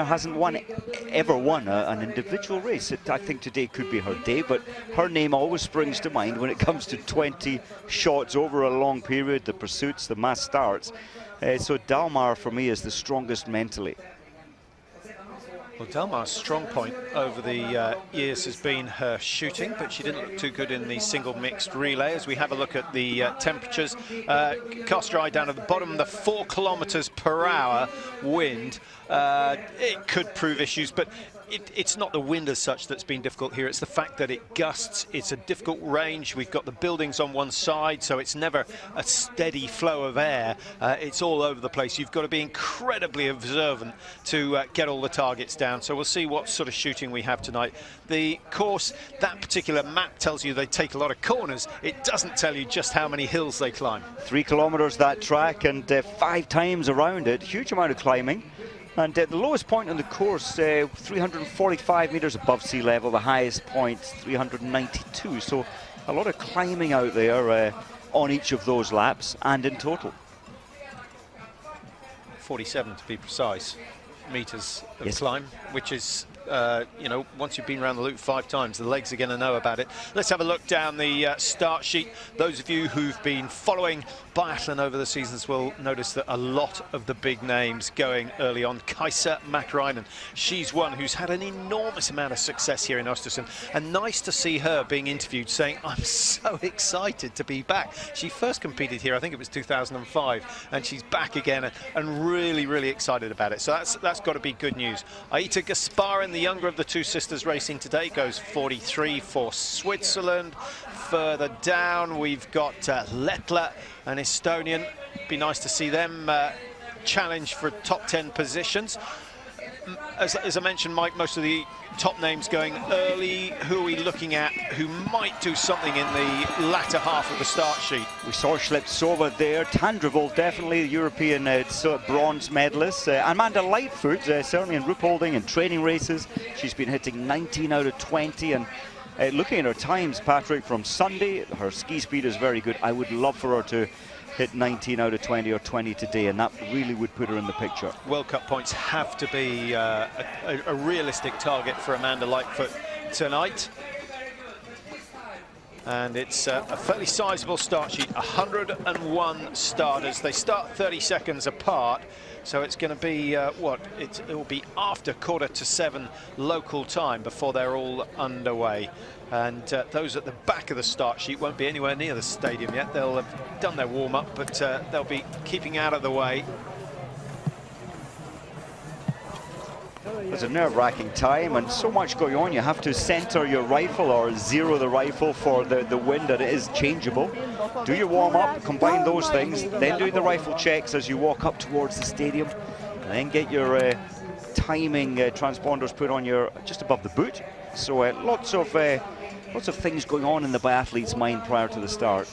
hasn't ever won an individual race. I think today could be her day, but her name always springs to mind when it comes to 20 shots over a long period, the pursuits, the mass starts. So Dalmar for me is the strongest mentally. Well, Dalmar's strong point over the years has been her shooting, but she didn't look too good in the single mixed relay. As we have a look at the temperatures, cast your eye down at the bottom, the 4 kilometers per hour wind. It could prove issues, but it's not the wind as such that's been difficult here. It's the fact that it gusts. It's a difficult range. We've got the buildings on one side, so it's never a steady flow of air. It's all over the place. You've got to be incredibly observant to get all the targets down. So we'll see what sort of shooting we have tonight. The course, that particular map tells you they take a lot of corners. It doesn't tell you just how many hills they climb. 3 kilometers that track and 5 times around it. Huge amount of climbing. And the lowest point on the course, 345 meters above sea level, the highest point 392. So a lot of climbing out there on each of those laps and in total. 47 to be precise meters of yes. climb, which is, you know, once you've been around the loop 5 times, the legs are going to know about it. Let's have a look down the start sheet. Those of you who've been following biathlon over the seasons will notice that a lot of the big names going early on. Kaisa Mäkäräinen, she's one who's had an enormous amount of success here in Östersund, and nice to see her being interviewed saying, I'm so excited to be back. She first competed here, I think it was 2005, and she's back again and really, really excited about it. So that's got to be good news. Aita Gasparin, the younger of the 2 sisters racing today, goes 43 for Switzerland. Further down, we've got Lettla, an Estonian. Be nice to see them challenge for top 10 positions. As I mentioned, Mike, most of the top names going early. Who are we looking at who might do something in the latter half of the start sheet? We saw Sleptsova there. Tandrevold, definitely the European bronze medalist. Amanda Lightfoot, certainly in rope holding and training races. She's been hitting 19 out of 20. And looking at her times, Patrick, from Sunday, her ski speed is very good. I would love for her to hit 19 out of 20 or 20 today, and that really would put her in the picture. World Cup points have to be a realistic target for Amanda Lightfoot tonight. And it's a fairly sizable start sheet, 101 starters. They start 30 seconds apart, so it's going to be, it will be after 6:45 local time before they're all underway. And those at the back of the start sheet won't be anywhere near the stadium yet. They'll have done their warm-up, but they'll be keeping out of the way. It's a nerve-wracking time and so much going on. You have to center your rifle or zero the rifle for the wind, and it is changeable. Do your warm-up, combine those things, then do the rifle checks as you walk up towards the stadium, and then get your timing transponders put on your just above the boot. So lots of things going on in the biathlete's mind prior to the start.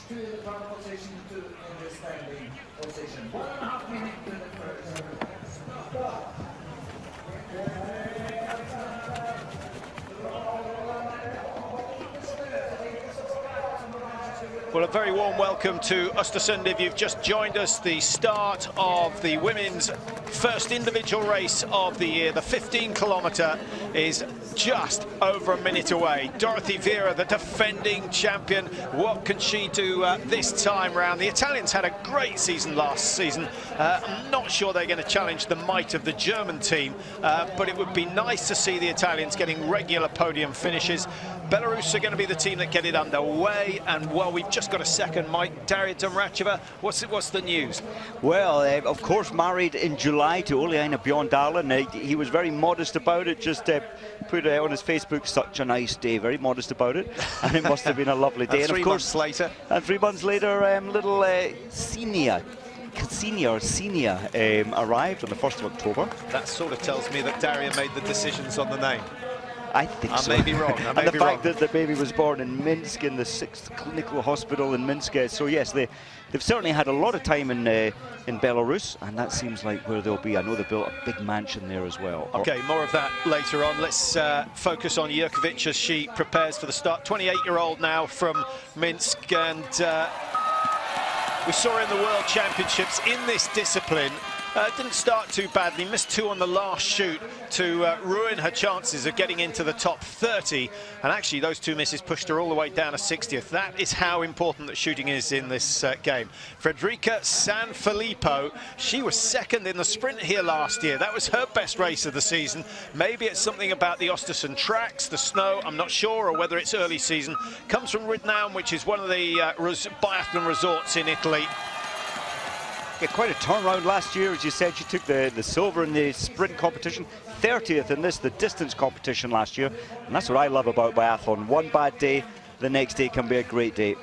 Well, a very warm welcome to Östersund. If you've just joined us, the start of the women's first individual race of the year. The 15-kilometer is just over a minute away. Dorothy Vera, the defending champion. What can she do this time round? The Italians had a great season last season. I'm not sure they're going to challenge the might of the German team, but it would be nice to see the Italians getting regular podium finishes. Belarus are going to be the team that get it underway, and while we've just got a second, Mike, Daria Domracheva, what's the news? Well, of course, married in July to Oleana Bjorndalen. He was very modest about it, just put on his Facebook, such a nice day, very modest about it, and it must have been a lovely day. And of course, 3 months later. And 3 months later, little Senia arrived on the 1st of October. That sort of tells me that Daria made the decisions on the name. I think so. I may be wrong. And the fact that the baby was born in Minsk, in the 6th Clinical Hospital in Minsk. So yes, they've certainly had a lot of time in Belarus, and that seems like where they'll be. I know they built a big mansion there as well. Okay, more of that later on. Let's focus on Jerkovic as she prepares for the start. 28-year-old now from Minsk, and we saw her in the World Championships in this discipline. Didn't start too badly, missed 2 on the last shoot to ruin her chances of getting into the top 30, and actually those 2 misses pushed her all the way down to 60th. That is how important that shooting is in this game. Frederica Sanfilippo, she was second in the sprint here last year. That was her best race of the season. Maybe it's something about the Östersund tracks, the snow, I'm not sure, or whether it's early season. Comes from Ridnaun, which is one of the biathlon resorts in Italy. Yeah, quite a turnaround last year. As you said, she took the silver in the sprint competition, 30th in the distance competition last year. And that's what I love about biathlon. One bad day, the next day can be a great day.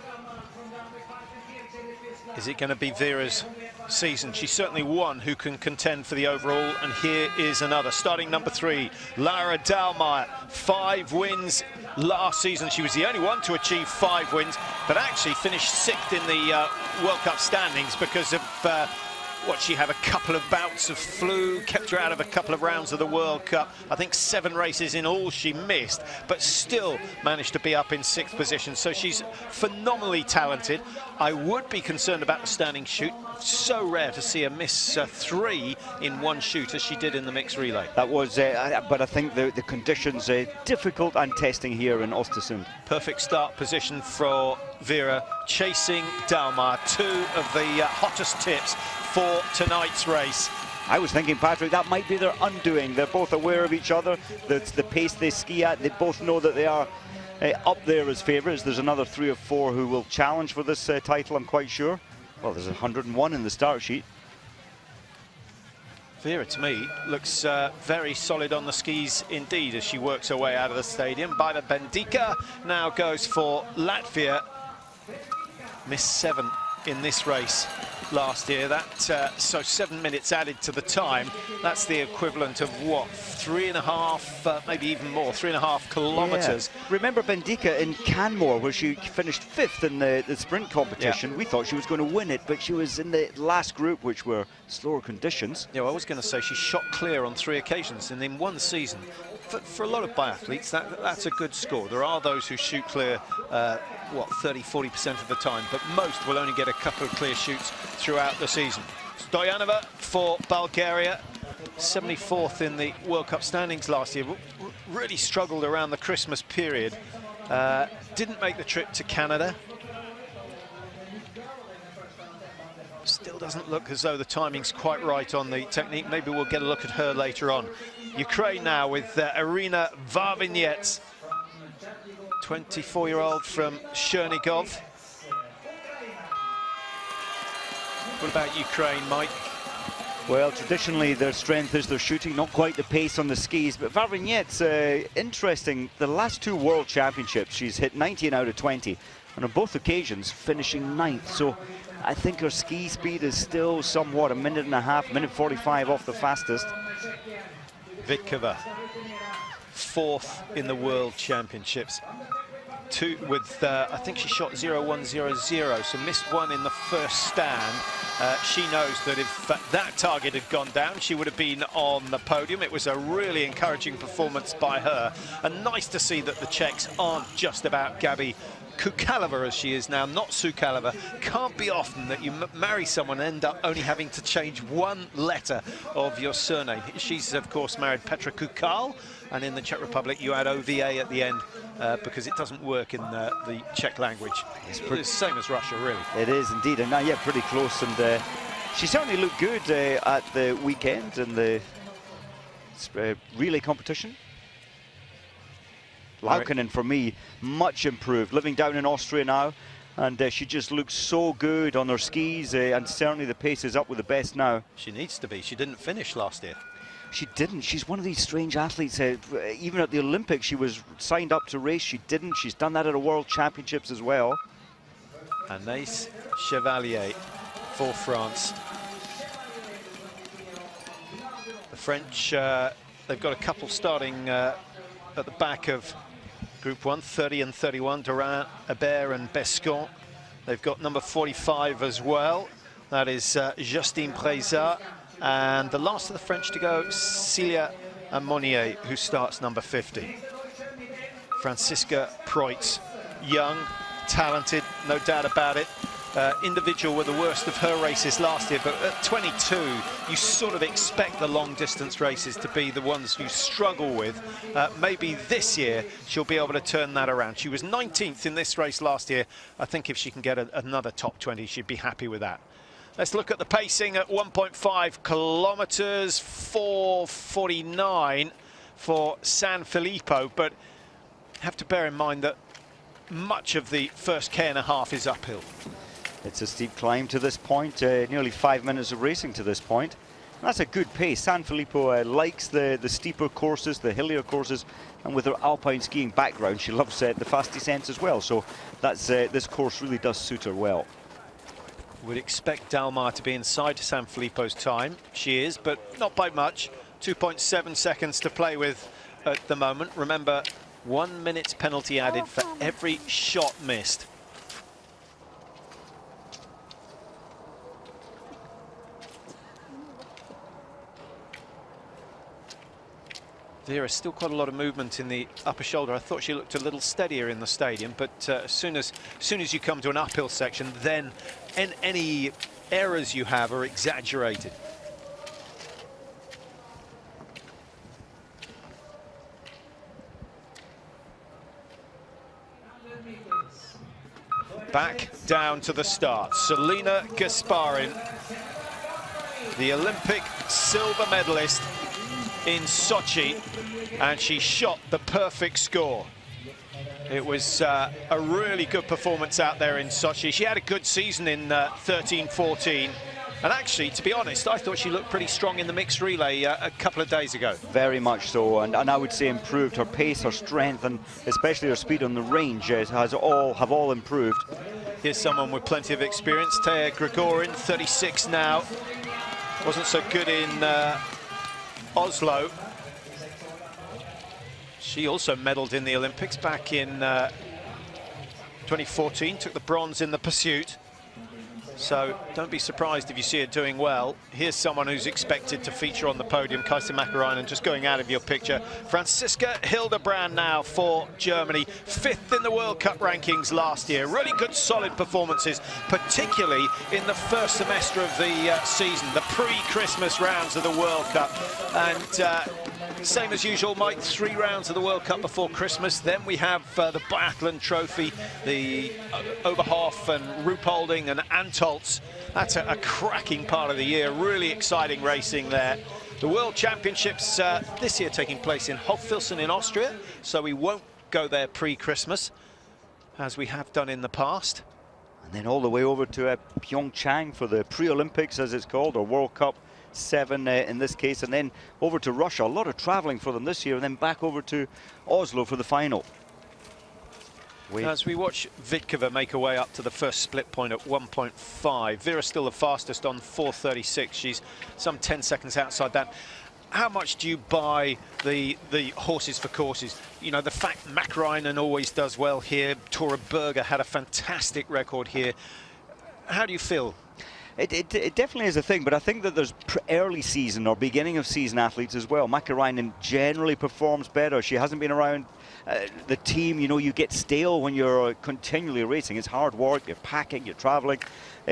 Is it going to be Vera's season? She's certainly one who can contend for the overall, and here is another. Starting number 3, Laura Dahlmeier, 5 wins last season. She was the only one to achieve 5 wins, but actually finished 6th in the World Cup standings because of she had a couple of bouts of flu, kept her out of a couple of rounds of the World Cup. I think 7 races in all she missed, but still managed to be up in 6th position. So she's phenomenally talented. I would be concerned about the standing shoot. So rare to see her miss 3 in one shoot as she did in the mixed relay. That was, but I think the conditions are difficult and testing here in Östersund. Perfect start position for Vera, chasing Dahlmeier, 2 of the hottest tips for tonight's race. I was thinking, Patrick, that might be their undoing. They're both aware of each other. That's the pace they ski at. They both know that they are up there as favourites. There's another 3 or 4 who will challenge for this title, I'm quite sure. Well, there's 101 in the start sheet. Vera, to me, looks very solid on the skis indeed as she works her way out of the stadium. Baida Bendica now goes for Latvia. Missed 7 in this race last year. So 7 minutes added to the time. That's the equivalent of what, 3.5, maybe even more, 3.5 kilometers. Yeah. Remember Bendica in Canmore, where she finished 5th in the sprint competition. Yeah. We thought she was going to win it, but she was in the last group, which were slower conditions. Yeah, well, I was going to say she shot clear on 3 occasions, and in one season, for a lot of biathletes, that's a good score. There are those who shoot clear, 30-40% of the time, but most will only get a couple of clear shoots throughout the season. Stoyanova for Bulgaria, 74th in the World Cup standings last year. Really struggled around the Christmas period. Didn't make the trip to Canada. Still doesn't look as though the timing's quite right on the technique. Maybe we'll get a look at her later on. Ukraine now with Irina Varvinyets, 24-year-old from Chernigov. What about Ukraine, Mike? Well, traditionally their strength is their shooting, not quite the pace on the skis. But Varvinyets, interesting, the last 2 World Championships, she's hit 19 out of 20, and on both occasions finishing 9th. So I think her ski speed is still somewhat a minute and a half, minute 45 off the fastest. Vitkova, 4th in the World Championships. 2 with, I think she shot 0-1-0-0, so missed 1 in the first stand. She knows that if that target had gone down, she would have been on the podium. It was a really encouraging performance by her, and nice to see that the Czechs aren't just about Gabi Kukalova as she is now, not Sukalova. Can't be often that you marry someone and end up only having to change 1 letter of your surname. She's, of course, married Petra Kukal, and in the Czech Republic you add OVA at the end because it doesn't work in the Czech language. It's the same as Russia, really. It is indeed, and now, yeah, pretty close. And she certainly looked good at the weekend in the relay competition. Laukkanen, for me, much improved, living down in Austria now, and she just looks so good on her skis, and certainly the pace is up with the best now. She needs to be. She didn't finish last year. She didn't. She's one of these strange athletes. Even at the Olympics, she was signed up to race. She didn't. She's done that at the World Championships as well. Anaïs Chevalier for France. The French, they've got a couple starting at the back of Group 1, 30 and 31, Durand, Hebert and Bescon. They've got number 45 as well. That is Justine Prézat. And the last of the French to go, Celia Monnier, who starts number 50. Franziska Preuss, young, talented, no doubt about it. individual with the worst of her races last year, but at 22 you sort of expect the long distance races to be the ones you struggle with. Maybe this year she'll be able to turn that around. She was 19th in this race last year. I think if she can get another top 20, she'd be happy with that. Let's look at the pacing at 1.5 kilometers, 4:49 for San Filippo, but have to bear in mind that much of the first K&a-half is uphill. It's a steep climb to this point, nearly 5 minutes of racing to this point. And that's a good pace. San Filippo likes the steeper courses, the hillier courses, and with her alpine skiing background, she loves the fast descents as well. So that's this course really does suit her well. Would expect Dalmar to be inside San Filippo's time. She is, but not by much. 2.7 seconds to play with at the moment. Remember, 1 minute's penalty added for every shot missed. There's still quite a lot of movement in the upper shoulder. I thought she looked a little steadier in the stadium, but as soon as you come to an uphill section, then any errors you have are exaggerated. Back down to the start. Selena Gasparin, the Olympic silver medalist in Sochi, and she shot the perfect score. It was a really good performance out there in Sochi. She had a good season in 13-14, and actually, to be honest, I thought she looked pretty strong in the mixed relay a couple of days ago. Very much so, and I would say improved. Her pace, her strength, and especially her speed on the range have all improved. Here's someone with plenty of experience, Taya Grigorin, 36 now. Wasn't so good in Oslo. She also medaled in the Olympics back in 2014, took the bronze in the pursuit. So don't be surprised if you see her doing well. Here's someone who's expected to feature on the podium, Kaisa Mäkäräinen, just going out of your picture. Franziska Hildebrand now for Germany, 5th in the World Cup rankings last year. Really good, solid performances, particularly in the first semester of the season, the pre-Christmas rounds of the World Cup. And same as usual, Mike, 3 rounds of the World Cup before Christmas. Then we have the biathlon trophy, the Oberhof and Ruhpolding and Antolz. That's a cracking part of the year. Really exciting racing there. The World Championships this year taking place in Hochfilzen in Austria, so we won't go there pre-Christmas, as we have done in the past. And then all the way over to Pyeongchang for the pre-Olympics, as it's called, or World Cup 7 in this case, and then over to Russia. A lot of traveling for them this year, and then back over to Oslo for the final. As we watch Vitkova make her way up to the first split point at 1.5. Vera's still the fastest on 4:36. She's some 10 seconds outside that. How much do you buy the horses for courses? You know, the fact Mäkäräinen always does well here. Tora Berger had a fantastic record here. How do you feel? It definitely is a thing, but I think that there's early season or beginning of season athletes as well. Mäkäräinen generally performs better. She hasn't been around the team. You know, you get stale when you're continually racing. It's hard work, you're packing, you're traveling.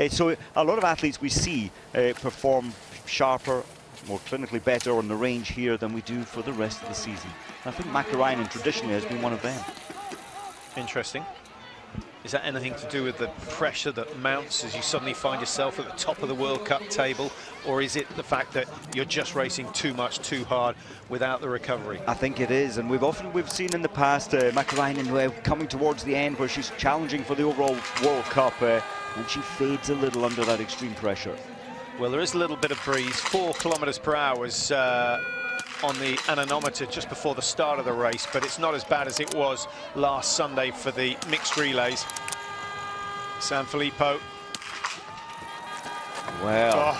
So a lot of athletes we see perform sharper, more clinically better on the range here than we do for the rest of the season. I think Mäkäräinen traditionally has been one of them. Interesting. Is that anything to do with the pressure that mounts as you suddenly find yourself at the top of the World Cup table, or is it the fact that you're just racing too much, too hard without the recovery? I think it is, and we've seen in the past Mäkäräinen coming towards the end where she's challenging for the overall World Cup, and she fades a little under that extreme pressure. Well, there is a little bit of breeze. 4 kilometers per hour was on the anemometer just before the start of the race, but it's not as bad as it was last Sunday for the mixed relays. San Filippo. Well,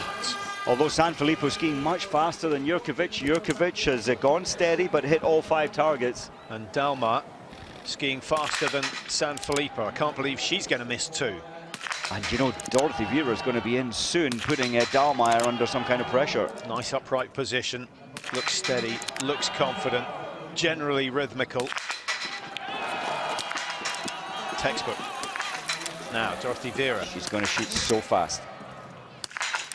although San Filippo skiing much faster than Jurkovic has gone steady but hit all 5 targets. And Dalmar skiing faster than San Filippo. I can't believe she's going to miss 2. And you know, Dorothy Vera is going to be in soon, putting Dahlmeier under some kind of pressure. Nice upright position, looks steady, looks confident, generally rhythmical. Textbook. now, Dorothy Vera. She's going to shoot so fast.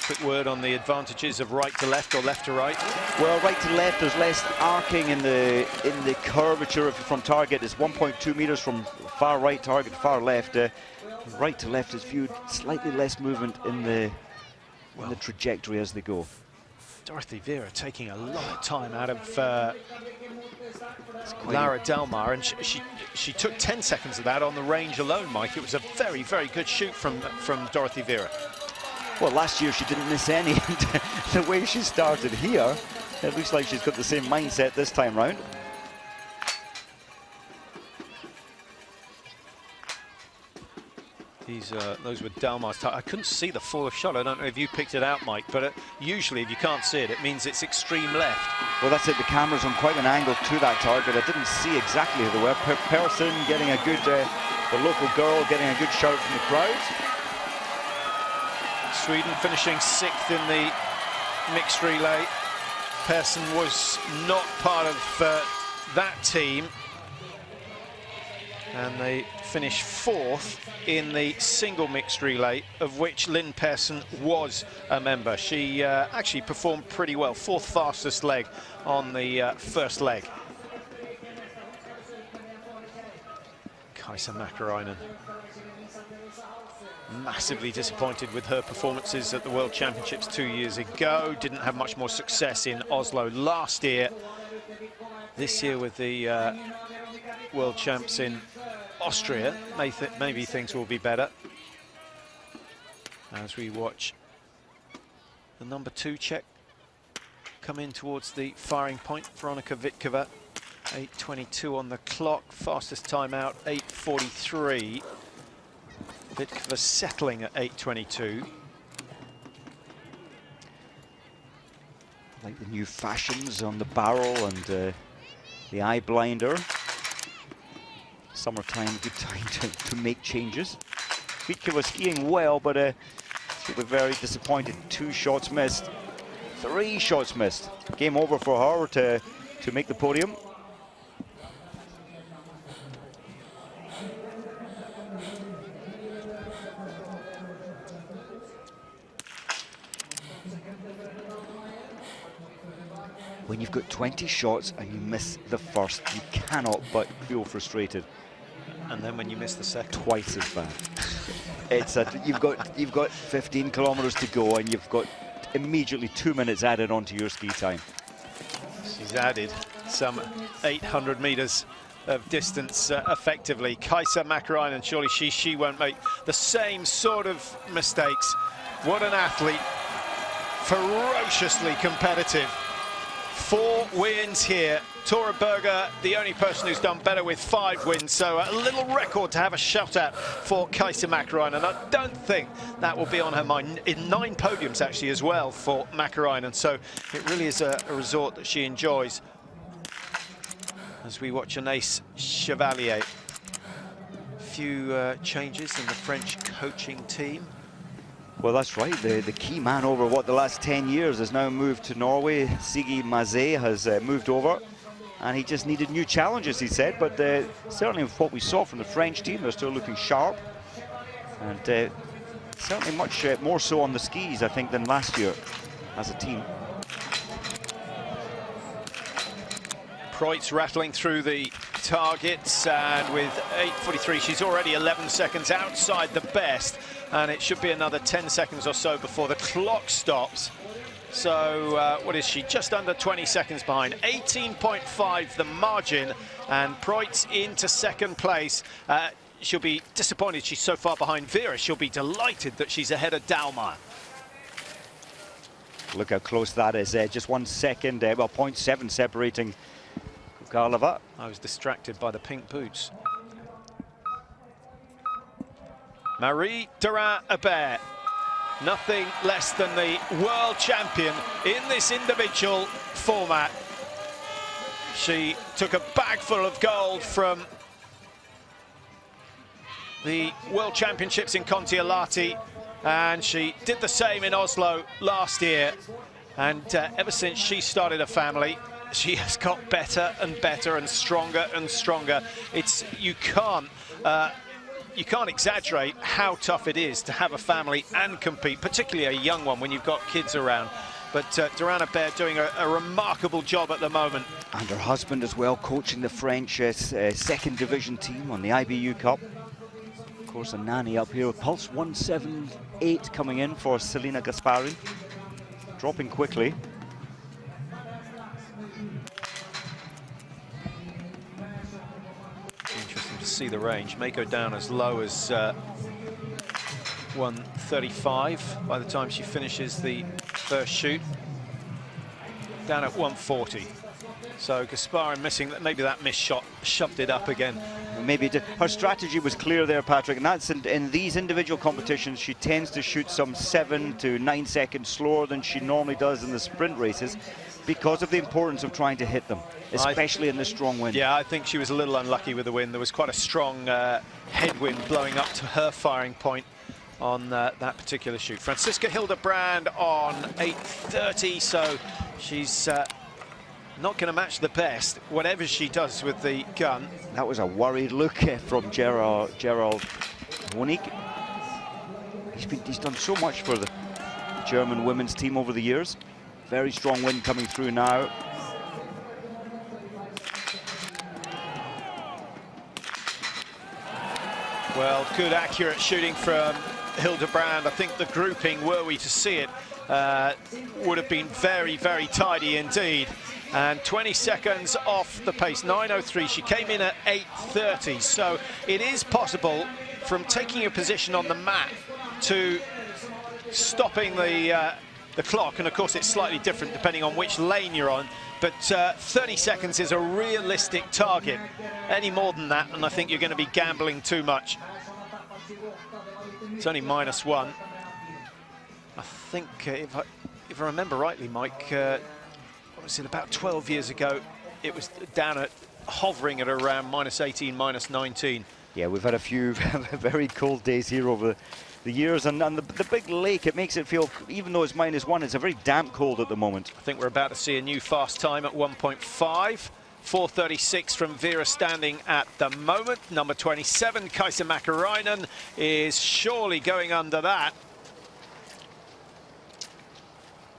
Quick word on the advantages of right to left or left to right. Well, right to left, there's less arcing in the curvature from target. It's 1.2 meters from far right target to far left. Right to left is viewed slightly less movement in the trajectory as they go. Dorothy Vera taking a lot of time out of Lara Delmar, and she took 10 seconds of that on the range alone, Mike. It was a very, very good shoot from Dorothy Vera. Well, last year she didn't miss any. The way she started here, it looks like she's got the same mindset this time round. Those were Delmar's. I couldn't see the full shot. I don't know if you picked it out, Mike, but usually if you can't see it, it means it's extreme left. Well, that's it. The camera's on quite an angle to that target. I didn't see exactly who they were. Persson getting a good, the local girl getting a good shout from the crowd. Sweden finishing 6th in the mixed relay. Persson was not part of that team. And they finished 4th in the single mixed relay, of which Lynn Persson was a member. She actually performed pretty well. 4th fastest leg on the first leg. Kaisa Mäkäräinen. Massively disappointed with her performances at the World Championships 2 years ago. Didn't have much more success in Oslo last year. This year with the World Champs in Austria, maybe things will be better. As we watch the number 2 Czech come in towards the firing point, Veronika Vitkova. 8:22 on the clock, fastest time out 8:43. Vitkova settling at 8:22. Like the new fashions on the barrel and the eye blinder. Summertime, good time to make changes. Vitkova skiing well, but she'll be very disappointed. 2 shots missed, 3 shots missed. Game over for her to make the podium. When you've got 20 shots and you miss the first, you cannot but feel frustrated. And then when you miss the second, twice as bad. You've got 15 kilometers to go, and you've got immediately 2 minutes added onto your ski time. She's added some 800 meters of distance effectively. Kaisa Mäkäräinen, surely she won't make the same sort of mistakes. What an athlete, ferociously competitive. 4 wins here. Tora Berger, the only person who's done better with 5 wins, so a little record to have a shot at for Kaisa Mäkäräinen. I don't think that will be on her mind. In 9 podiums actually as well for Mäkäräinen, so it really is a resort that she enjoys. As we watch Anaïs Chevalier. A few changes in the French coaching team. Well, that's right. The key man over the last 10 years has now moved to Norway. Sigi Mazet has moved over, and he just needed new challenges, he said. But certainly what we saw from the French team, they're still looking sharp, and certainly much more so on the skis, I think, than last year as a team. Preutz rattling through the targets, and with 8:43, she's already 11 seconds outside the best, and it should be another 10 seconds or so before the clock stops. So what is she? Just under 20 seconds behind. 18.5 the margin, and Preutz into second place. She'll be disappointed she's so far behind Vera. She'll be delighted that she's ahead of Delmar. Look how close that is. Just 1 second, well, 0.7 separating Kukalova. I was distracted by the pink boots. Marie Durand-Hebert, nothing less than the world champion in this individual format. She took a bag full of gold from the World Championships in Kontiolahti, and she did the same in Oslo last year. And ever since she started a family, she has got better and better and stronger and stronger. You can't you can't exaggerate how tough it is to have a family and compete, particularly a young one when you've got kids around. But Doran Habert doing a remarkable job at the moment. And her husband as well, coaching the French second division team on the IBU Cup. Of course, a nanny up here with pulse 178 coming in for Selena Gasparin. Dropping quickly. Interesting to see the range. May go down as low as 135 by the time she finishes the first shoot. Down at 140. So Gasparin missing, maybe that missed shot shoved it up again. Maybe her strategy was clear there, Patrick, and that's in these individual competitions. She tends to shoot some 7 to 9 seconds slower than she normally does in the sprint races because of the importance of trying to hit them, especially in the strong wind. Yeah, I think she was a little unlucky with the wind. There was quite a strong headwind blowing up to her firing point on that particular shoot. Franziska Hildebrand on 8:30, so she's not going to match the best, whatever she does with the gun. That was a worried look from Gerald Honig. He's done so much for the German women's team over the years. Very strong wind coming through now. Well, good accurate shooting from Hildebrand. I think the grouping, were we to see it, would have been very, very tidy indeed. And 20 seconds off the pace, 9:03. She came in at 8:30. So it is possible from taking a position on the mat to stopping the clock. And of course, it's slightly different depending on which lane you're on. But 30 seconds is a realistic target. Any more than that, and I think you're going to be gambling too much. It's only -1. I think, if I remember rightly, Mike, what was it, about 12 years ago, it was down at, hovering at around -18, -19. Yeah, we've had a few very cold days here over the years, and the big lake, it makes it feel, even though it's -1, it's a very damp cold at the moment. I think we're about to see a new fast time at 1.5. 4:36 from Vera Standing at the moment. Number 27, Kaisa Mäkäräinen, is surely going under that.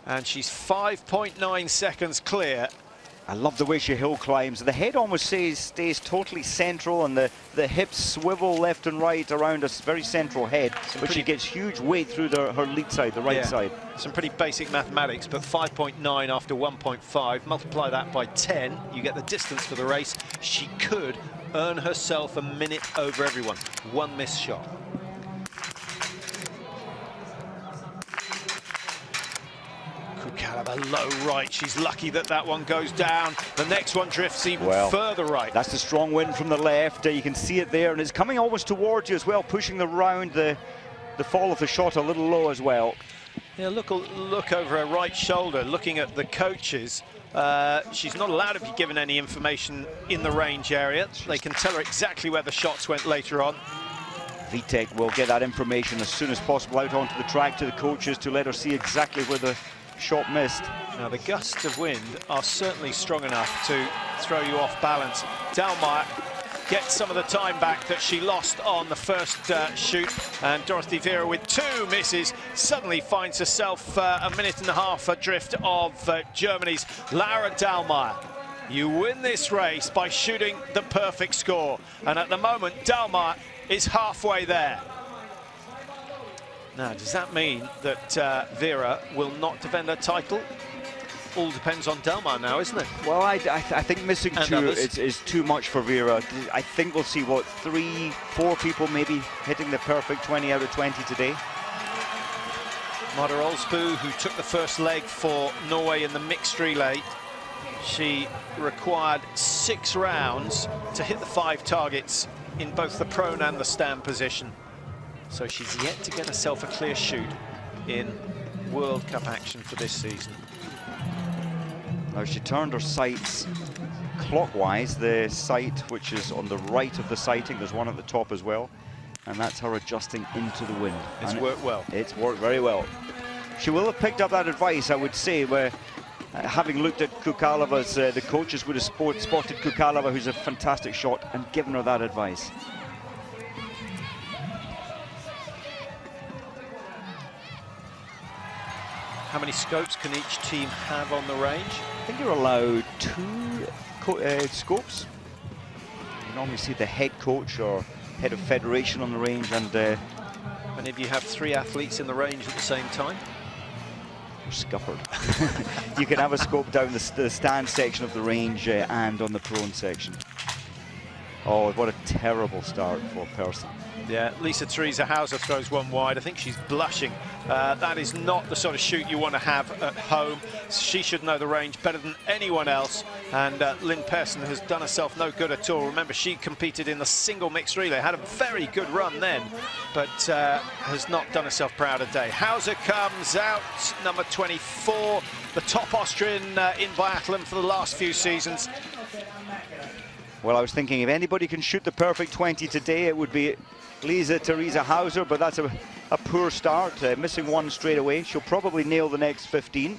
And she's 5.9 seconds clear. I love the way she hill climbs. The head almost stays totally central, and the hips swivel left and right around a very central head, but she gets huge weight through her lead side, the right side. Some pretty basic mathematics, but 5.9 after 1.5. Multiply that by 10, you get the distance for the race. She could earn herself a minute over everyone. One missed shot. Kukalova low right. She's lucky that that one goes down. The next one drifts even further right. That's the strong wind from the left. You can see it there, and it's coming almost towards you as well, pushing the round, the fall of the shot a little low as well. Yeah, look over her right shoulder, looking at the coaches. She's not allowed to be given any information in the range area. They can tell her exactly where the shots went later on. Vitek will get that information as soon as possible out onto the track to the coaches to let her see exactly where the shot missed. Now the gusts of wind are certainly strong enough to throw you off balance. Dahlmeier gets some of the time back that she lost on the first shoot, and Dorothee Vera, with 2 misses, suddenly finds herself a minute and a half adrift of Germany's Laura Dahlmeier. You win this race by shooting the perfect score, and at the moment Dahlmeier is halfway there. Now, does that mean that Vera will not defend her title? All depends on Dahlmeier now, isn't it? Well, I think missing 2 is too much for Vera. I think we'll see, what, 3, 4 people maybe hitting the perfect 20 out of 20 today. Marta Olsbu, who took the first leg for Norway in the mixed relay, she required 6 rounds to hit the 5 targets in both the prone and the stand position. So she's yet to get herself a clear shoot in World Cup action for this season. Now she turned her sights clockwise, the sight which is on the right of the sighting, there's one at the top as well, and that's her adjusting into the wind. It's worked well. It's worked very well. She will have picked up that advice, I would say, where having looked at Kukalova's, the coaches would have spotted Kukalova, who's a fantastic shot, and given her that advice. How many scopes can each team have on the range? I think you're allowed 2 scopes. You normally see the head coach or head of federation on the range, and if you have 3 athletes in the range at the same time? you're scuppered. You can have a scope down the stand section of the range and on the prone section. Oh, what a terrible start for Persson. Yeah, Lisa-Theresa Hauser throws one wide. I think she's blushing. That is not the sort of shoot you want to have at home. She should know the range better than anyone else. And Lynn Persson has done herself no good at all. Remember, she competed in the single mixed relay, had a very good run then, but has not done herself proud today. Hauser comes out, number 24, the top Austrian in biathlon for the last few seasons. Well, I was thinking if anybody can shoot the perfect 20 today, it would be Lisa-Theresa Hauser, but that's a poor start, missing one straight away. She'll probably nail the next 15.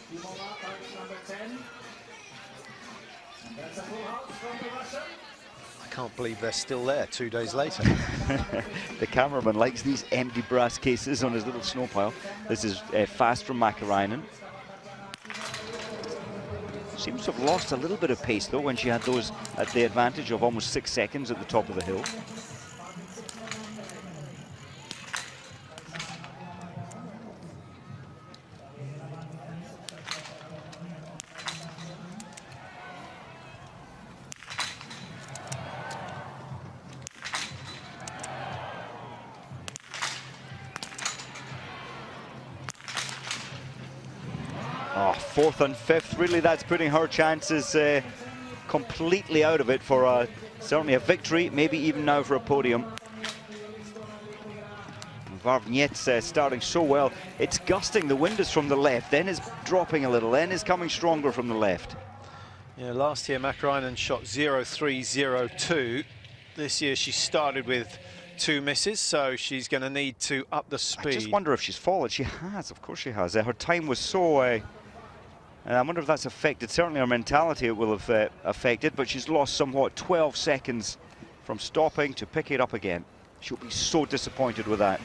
I can't believe they're still there 2 days later. The cameraman likes these empty brass cases on his little snow pile. This is fast from Mäkäräinen. Seems to have lost a little bit of pace, though, when she had those at the advantage of almost 6 seconds at the top of the hill. Oh, 4th and 5th, really that's putting her chances completely out of it for certainly a victory, maybe even now for a podium. Wawrzyniec starting so well. It's gusting, the wind is from the left, then is dropping a little, then is coming stronger from the left. Yeah, last year Mäkäräinen shot 0.302. This year she started with 2 misses, so she's going to need to up the speed. I just wonder if she's fallen. She has, of course she has. Her time was so... I wonder if that's affected. Certainly her mentality it will have affected, but she's lost somewhat 12 seconds from stopping to pick it up again. She'll be so disappointed with that.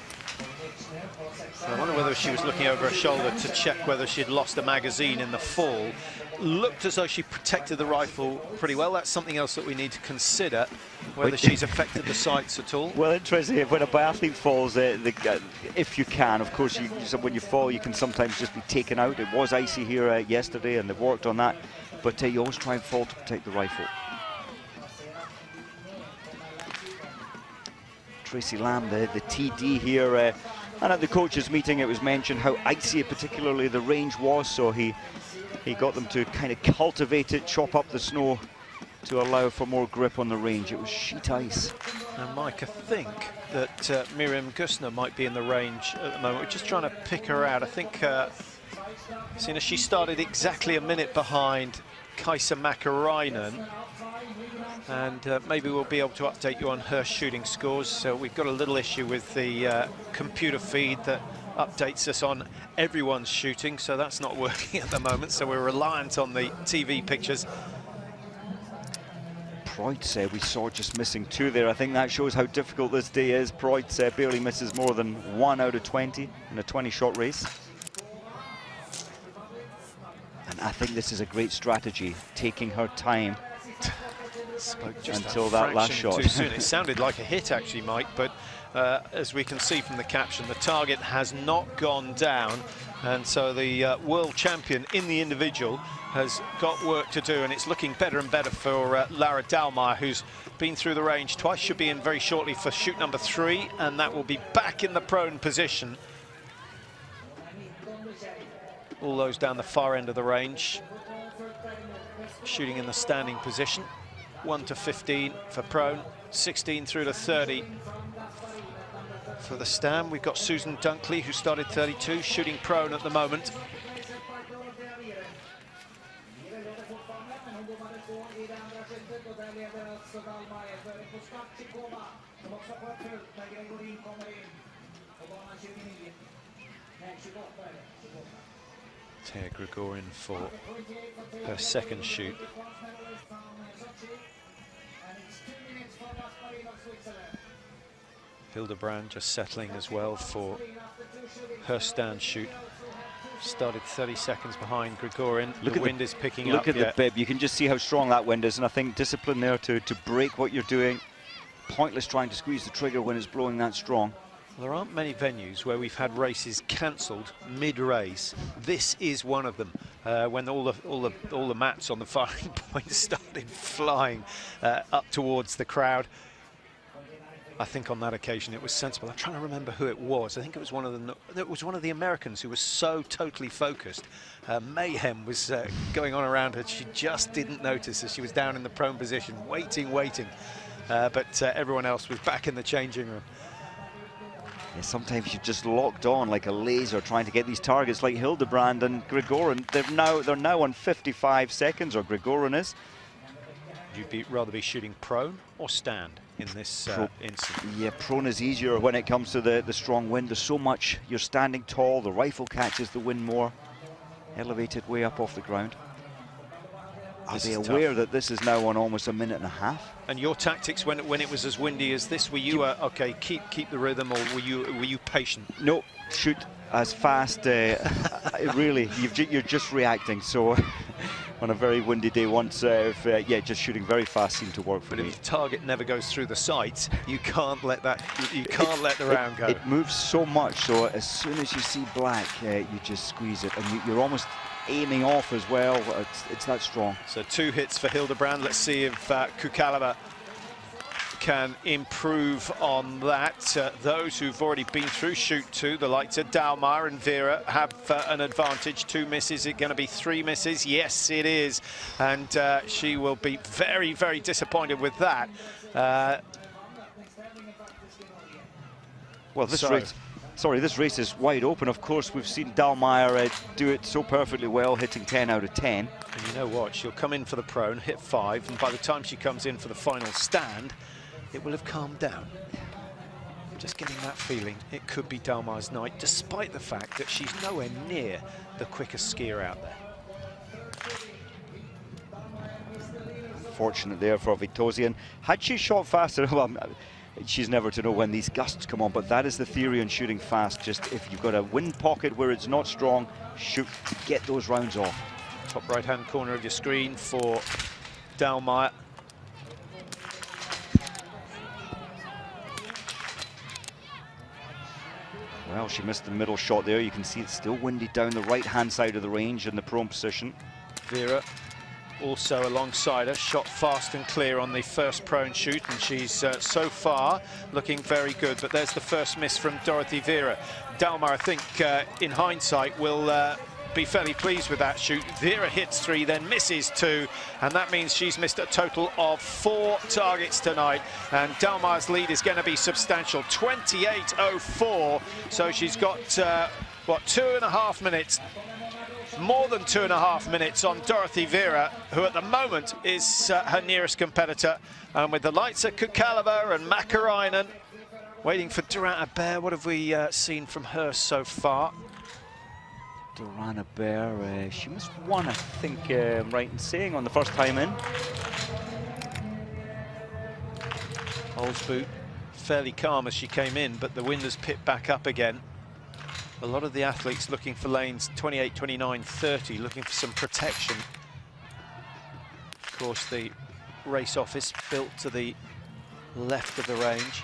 So I wonder whether she was looking over her shoulder to check whether she'd lost a magazine in the fall. Looked as though she protected the rifle pretty well. That's something else that we need to consider, whether she's affected the sights at all. Well, interesting, when a biathlete falls, if you can, of course, when you fall, you can sometimes just be taken out. It was icy here yesterday, and they've worked on that, but you always try and fall to protect the rifle. Tracy Lamb, the TD here, and at the coaches' meeting it was mentioned how icy particularly the range was, so he got them to kind of cultivate it, chop up the snow to allow for more grip on the range. It was sheet ice. And Mike, I think that Miriam Gusner might be in the range at the moment. We're just trying to pick her out. I think she started exactly a minute behind Kaisa Mäkäräinen, and maybe we'll be able to update you on her shooting scores. So we've got a little issue with the computer feed that updates us on everyone's shooting, so that's not working at the moment, so we're reliant on the TV pictures. Preutz, we saw just missing 2 there. I think that shows how difficult this day is. Preutz barely misses more than 1 out of 20 in a 20-shot race. And I think this is a great strategy, taking her time until that last shot. Too soon. It sounded like a hit actually, Mike, but as we can see from the caption, the target has not gone down, and so the world champion in the individual has got work to do, and it's looking better and better for Lara Dahlmeier, who's been through the range twice. Should be in very shortly for shoot number 3, and that will be back in the prone position. All those down the far end of the range, shooting in the standing position. 1 to 15 for prone, 16 through to 30 for the stand. We've got Susan Dunkley, who started 32, shooting prone at the moment. Thea Gregorian for her second shoot. Hildebrand just settling as well for her stand shoot. Started 30 seconds behind Grigorin. Look the at wind is picking up. Look at the bib. You can just see how strong that wind is, and I think discipline there to break what you're doing. Pointless trying to squeeze the trigger when it's blowing that strong. There aren't many venues where we've had races cancelled mid-race. This is one of them. When all the mats on the firing point started flying up towards the crowd. I think on that occasion it was sensible. I'm trying to remember who it was. I think it was one of the Americans who was so totally focused. Mayhem was going on around her. She just didn't notice as she was down in the prone position, waiting. But everyone else was back in the changing room. Yeah, sometimes you're just locked on like a laser trying to get these targets like Hildebrand and Grigorin. They're now on 55 seconds, or Grigorin is. You'd rather be shooting prone or stand in this instance? Yeah, prone is easier when it comes to the strong wind. There's so much. You're standing tall. The rifle catches the wind more. Elevated way up off the ground. Are they aware that this is now on almost a minute and a half? And your tactics when it was as windy as this, were you okay, keep the rhythm, or were you patient? No, shoot as fast. Really, you're just reacting. So on a very windy day once, yeah, just shooting very fast seemed to work for me. But if the target never goes through the sights, you can't let that. You can't let the round go. It moves so much, so as soon as you see black, you just squeeze it, and you're almost aiming off as well. It's that strong. So 2 hits for Hildebrand. Let's see if Kukalaba can improve on that. Those who've already been through shoot 2, the likes of Dalmar and Vera, have an advantage. 2 misses. Is it going to be 3 misses? Yes, it is. And she will be very, very disappointed with that. Well, this race is wide open. Of course, we've seen Dalmar do it so perfectly well, hitting 10 out of 10. And you know what? She'll come in for the prone, hit 5, and by the time she comes in for the final stand, it will have calmed down. I'm just getting that feeling it could be Dalmar's night, despite the fact that she's nowhere near the quickest skier out there. Fortunate there for Victosian. Had she shot faster, well, she's never to know when these gusts come on, but that is the theory on shooting fast. Just if you've got a wind pocket where it's not strong, shoot to get those rounds off. Top right-hand corner of your screen for Dalmar. Well, she missed the middle shot there. You can see it's still windy down the right-hand side of the range in the prone position. Vera also alongside her, shot fast and clear on the first prone shoot, and she's so far looking very good. But there's the first miss from Dorothy Vera. Dalmar, I think, in hindsight, will be fairly pleased with that shoot. Vera hits 3, then misses 2, and that means she's missed a total of 4 targets tonight. And Dalmar's lead is going to be substantial, 28.04. So she's got, what, 2.5 minutes. More than 2.5 minutes on Dorothy Vera, who at the moment is her nearest competitor. And with the lights of Kukalaba and Makarainen waiting for Durant Abert, what have we seen from her so far? Durant Abert, she must have won, I think, right in saying, on the first time in. Olsboot fairly calm as she came in, but the wind has picked back up again. A lot of the athletes looking for lanes 28, 29, 30, looking for some protection. Of course, the race office built to the left of the range.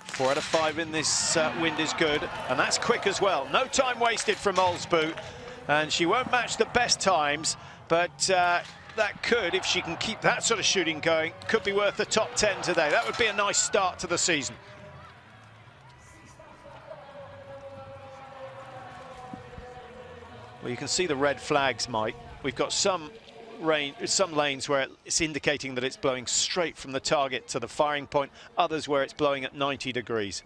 4 out of 5 in this wind is good, and that's quick as well. No time wasted from Olsboot, and she won't match the best times, but that could, if she can keep that sort of shooting going, could be worth the top 10 today. That would be a nice start to the season. Well, you can see the red flags, Mike. We've got some lanes where it's indicating that it's blowing straight from the target to the firing point, others where it's blowing at 90 degrees.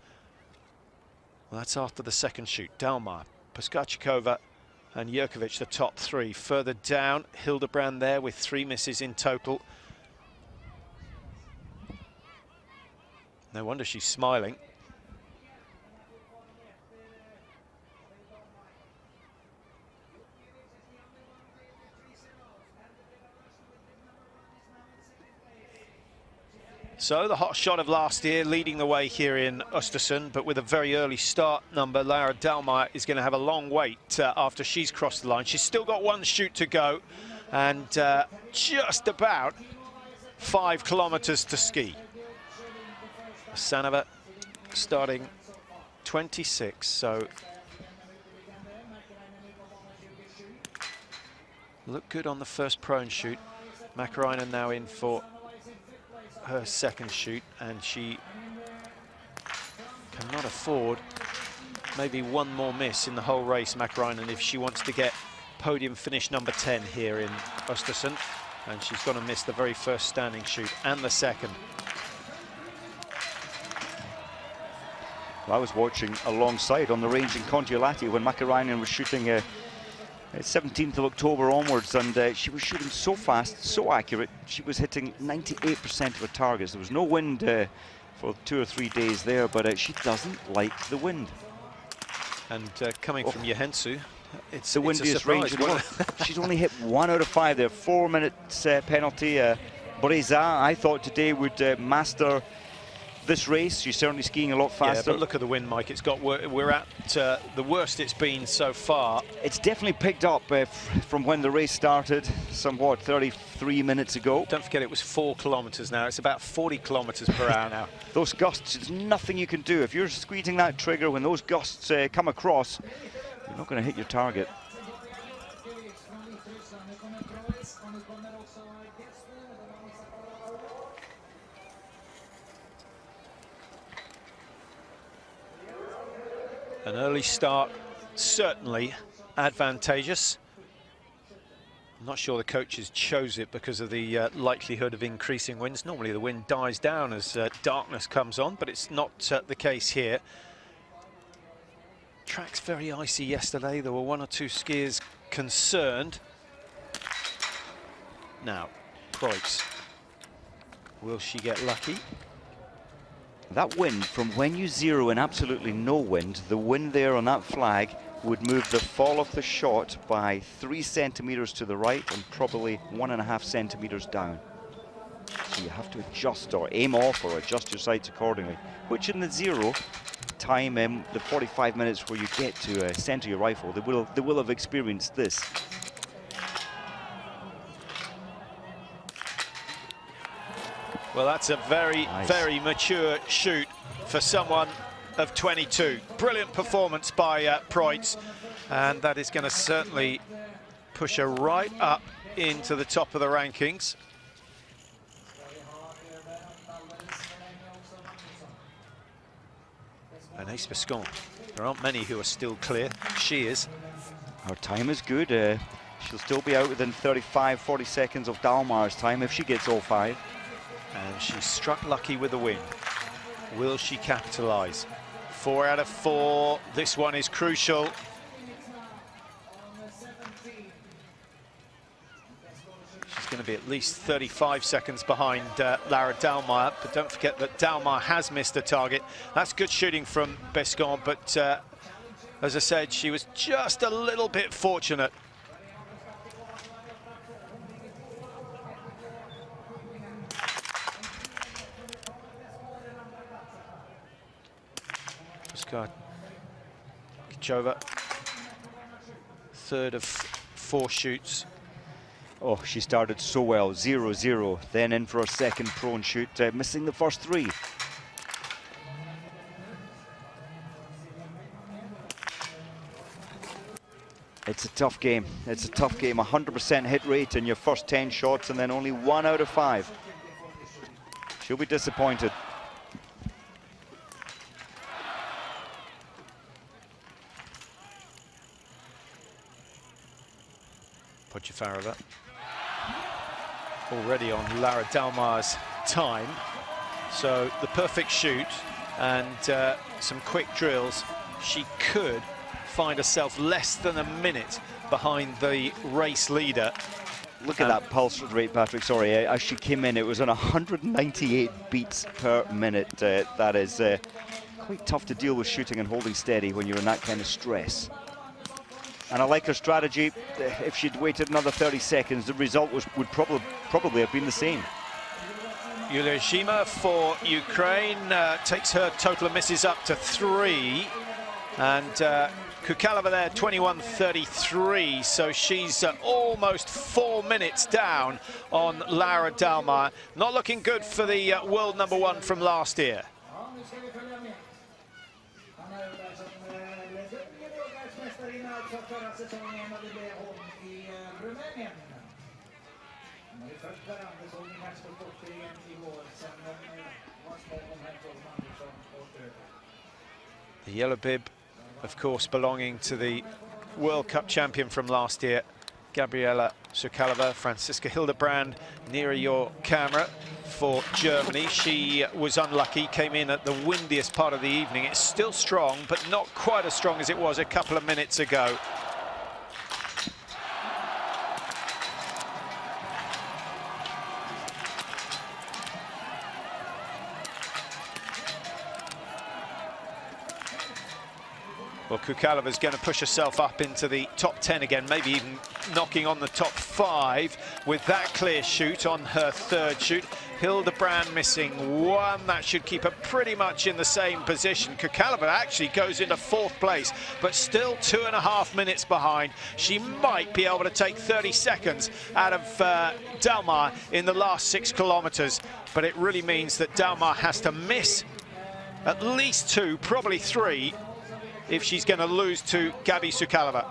Well, that's after the second shoot. Dalmar, Poskachikova and Jurkovic, the top 3. Further down, Hildebrand there with 3 misses in total. No wonder she's smiling. So the hot shot of last year leading the way here in Östersund, but with a very early start number, Lara Dalmar is going to have a long wait after she's crossed the line. She's still got one shoot to go and just about 5 kilometers to ski. Sanova starting 26, so look good on the first prone shoot. Mäkäräinen now in for her second shoot, and she cannot afford maybe one more miss in the whole race, Mäkäräinen, if she wants to get podium finish number 10 here in Östersund, and she's going to miss the very first standing shoot and the second. Well, I was watching alongside on the range in Kontiolahti when Mäkäräinen was shooting 17th of October onwards, and she was shooting so fast, so accurate. She was hitting 98% of her targets. There was no wind for 2 or 3 days there, but she doesn't like the wind. And coming from Joensuu, it's the windiest range in the world. She's only hit 1 out of 5 there. 4 minutes penalty. Breza, I thought today would master this race. She's certainly skiing a lot faster. Yeah, but look at the wind, Mike. It's got, we're at the worst it's been so far. It's definitely picked up from when the race started, somewhat 33 minutes ago. Don't forget it was 4 kilometers now. It's about 40 kilometers per hour now. Those gusts, there's nothing you can do. If you're squeezing that trigger when those gusts come across, you're not going to hit your target. An early start, certainly advantageous. I'm not sure the coaches chose it because of the likelihood of increasing winds. Normally the wind dies down as darkness comes on, but it's not the case here. Track's very icy yesterday. There were 1 or 2 skiers concerned. Now, Preuss, will she get lucky? That wind, from when you zero in absolutely no wind, the wind there on that flag would move the fall of the shot by 3 centimeters to the right and probably 1.5 centimeters down. So you have to adjust or aim off or adjust your sights accordingly, which in the zero time, the 45 minutes where you get to center your rifle, they will have experienced this. Well, that's a very, nice, very mature shoot for someone of 22. Brilliant performance by Preuss, and that is going to certainly push her right up into the top of the rankings. Anaïs Bescon, there aren't many who are still clear. She is. Her time is good. She'll still be out within 35-40 seconds of Dalmar's time if she gets all 5. And she struck lucky with the win. Will she capitalize? 4 out of 4. This one is crucial. She's going to be at least 35 seconds behind Lara Dalmar, but don't forget that Dalmar has missed a target. That's good shooting from Bescon, but as I said, she was just a little bit fortunate. Kachova, 3rd of 4 shoots. Oh, she started so well, 0-0, then in for her second prone shoot, missing the first 3. It's a tough game. It's a tough game. 100% hit rate in your first 10 shots and then only 1 out of 5. She'll be disappointed. Podjefarova already on Lara Dalmar's time, so the perfect shoot and some quick drills. She could find herself less than a minute behind the race leader. Look at that pulse rate, Patrick. Sorry, as she came in, it was on 198 beats per minute. That is quite tough to deal with shooting and holding steady when you're in that kind of stress. And I like her strategy. If she'd waited another 30 seconds, the result would probably have been the same. Yulia Zhima for Ukraine takes her total of misses up to 3. And Kukalova there, 21.33, so she's almost 4 minutes down on Laura Dahlmeier. Not looking good for the world #1 from last year. The yellow bib, of course, belonging to the World Cup champion from last year, Gabriela Sukalova. Franziska Hildebrand, nearer your camera for Germany. She was unlucky, came in at the windiest part of the evening. It's still strong, but not quite as strong as it was a couple of minutes ago. Well, Kukalova is going to push herself up into the top 10 again, maybe even knocking on the top 5 with that clear shoot on her third shoot. Hildebrand missing 1. That should keep her pretty much in the same position. Kukalova actually goes into 4th place, but still 2.5 minutes behind. She might be able to take 30 seconds out of Dahlmeier in the last 6 kilometers, but it really means that Dahlmeier has to miss at least 2, probably 3, if she's going to lose to Gabi Sukalova.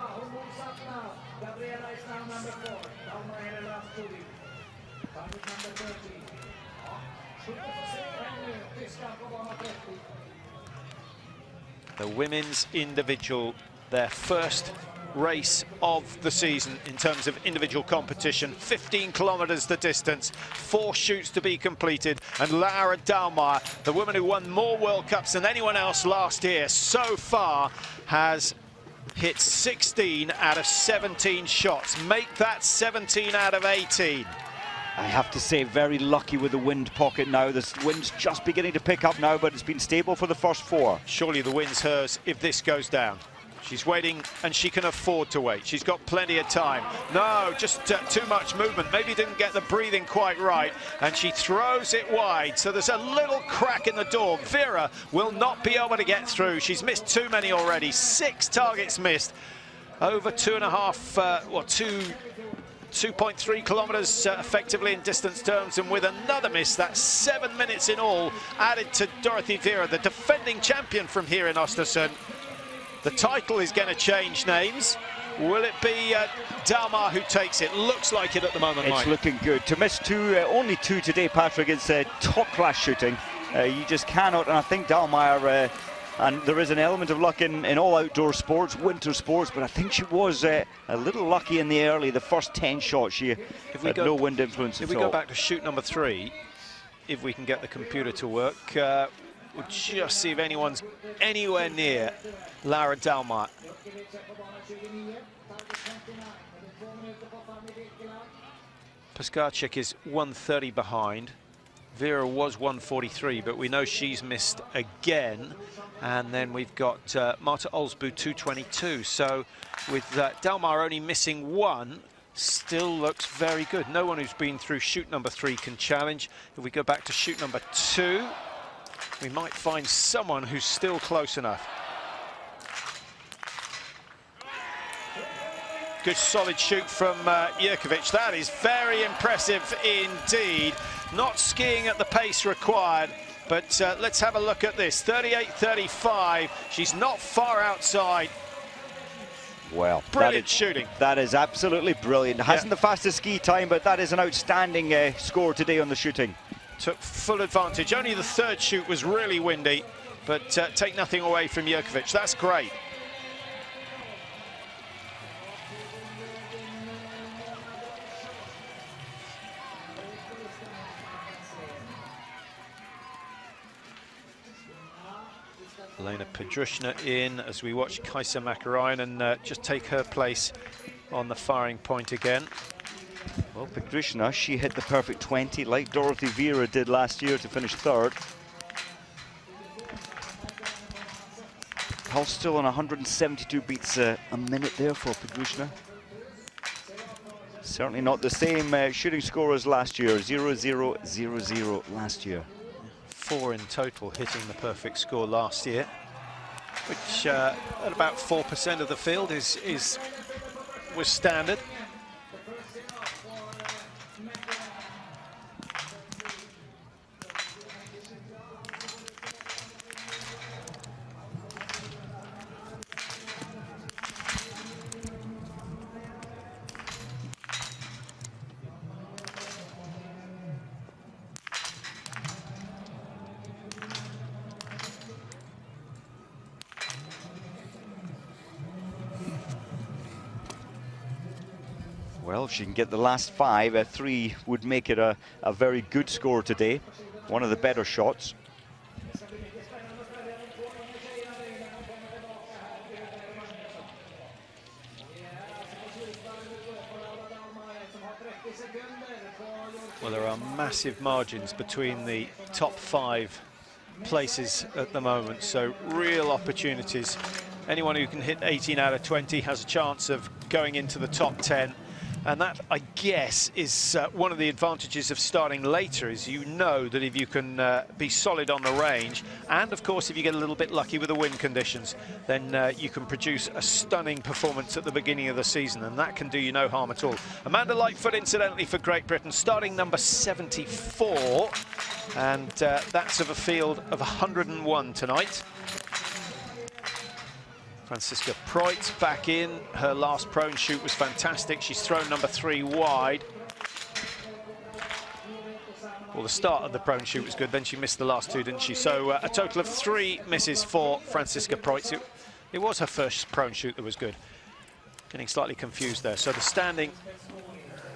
The women's individual, their first race of the season in terms of individual competition. 15 kilometers the distance, 4 shoots to be completed, and Laura Dahlmeier, the woman who won more World Cups than anyone else last year, so far has hit 16 out of 17 shots. Make that 17 out of 18. I have to say, very lucky with the wind pocket now. The wind's just beginning to pick up now, but it's been stable for the first 4. Surely the wind's hers if this goes down. She's waiting, and she can afford to wait. She's got plenty of time. No, just too much movement. Maybe didn't get the breathing quite right, and she throws it wide. So there's a little crack in the door. Vera will not be able to get through. She's missed too many already. 6 targets missed. Over 2.3 kilometers effectively in distance terms, and with another miss, that's 7 minutes in all added to Dorothee Vera, the defending champion from here in Östersund. The title is going to change names. Will it be Dahlmeier who takes it? Looks like it at the moment, It's Mike. looking good. To miss 2, only 2 today, Patrick, it's top-class shooting. You just cannot, and I think Dahlmeier, and there is an element of luck in all outdoor sports, winter sports, but I think she was a little lucky in the first 10 shots. She had no wind influence at all. If we go back to shoot number 3, if we can get the computer to work, we'll just see if anyone's anywhere near Laura Dahlmeier. Paskarczyk is 1:30 behind. Vera was 1:43, but we know she's missed again. And then we've got Marta Olsbu 2:22. So with Dahlmeier only missing 1, still looks very good. No one who's been through shoot number 3 can challenge. If we go back to shoot number 2, we might find someone who's still close enough. Good solid shoot from Jurkovic. That is very impressive indeed. Not skiing at the pace required, but let's have a look at this. 38.35. She's not far outside. Well, brilliant shooting. That is absolutely brilliant. Hasn't the fastest ski time, but that is an outstanding score today on the shooting. Took full advantage. Only the third shoot was really windy, but take nothing away from Jurkovic. That's great. Elena Pedrushna in as we watch Kaisa Mäkäräinen just take her place on the firing point again. Well, Pedrushna, she hit the perfect 20 like Dorothee Vera did last year to finish 3rd. Pulse still on 172 beats a minute there for Pedrushna. Certainly not the same shooting score as last year. 0-0-0-0 last year. 4 in total hitting the perfect score last year, which at about 4% of the field was standard. Well, if she can get the last 5, a 3 would make it a very good score today. One of the better shots. Well, there are massive margins between the top 5 places at the moment, so real opportunities. Anyone who can hit 18 out of 20 has a chance of going into the top 10. And that, I guess, is one of the advantages of starting later, is you know that if you can be solid on the range, and of course if you get a little bit lucky with the wind conditions, then you can produce a stunning performance at the beginning of the season, and that can do you no harm at all. Amanda Lightfoot, incidentally, for Great Britain, starting number 74, and that's of a field of 101 tonight. Franziska Preuss back in. Her last prone shoot was fantastic. She's thrown number 3 wide. Well, the start of the prone shoot was good. Then she missed the last 2, didn't she? So a total of 3 misses for Franziska Preuss. It was her first prone shoot that was good. Getting slightly confused there. So the standing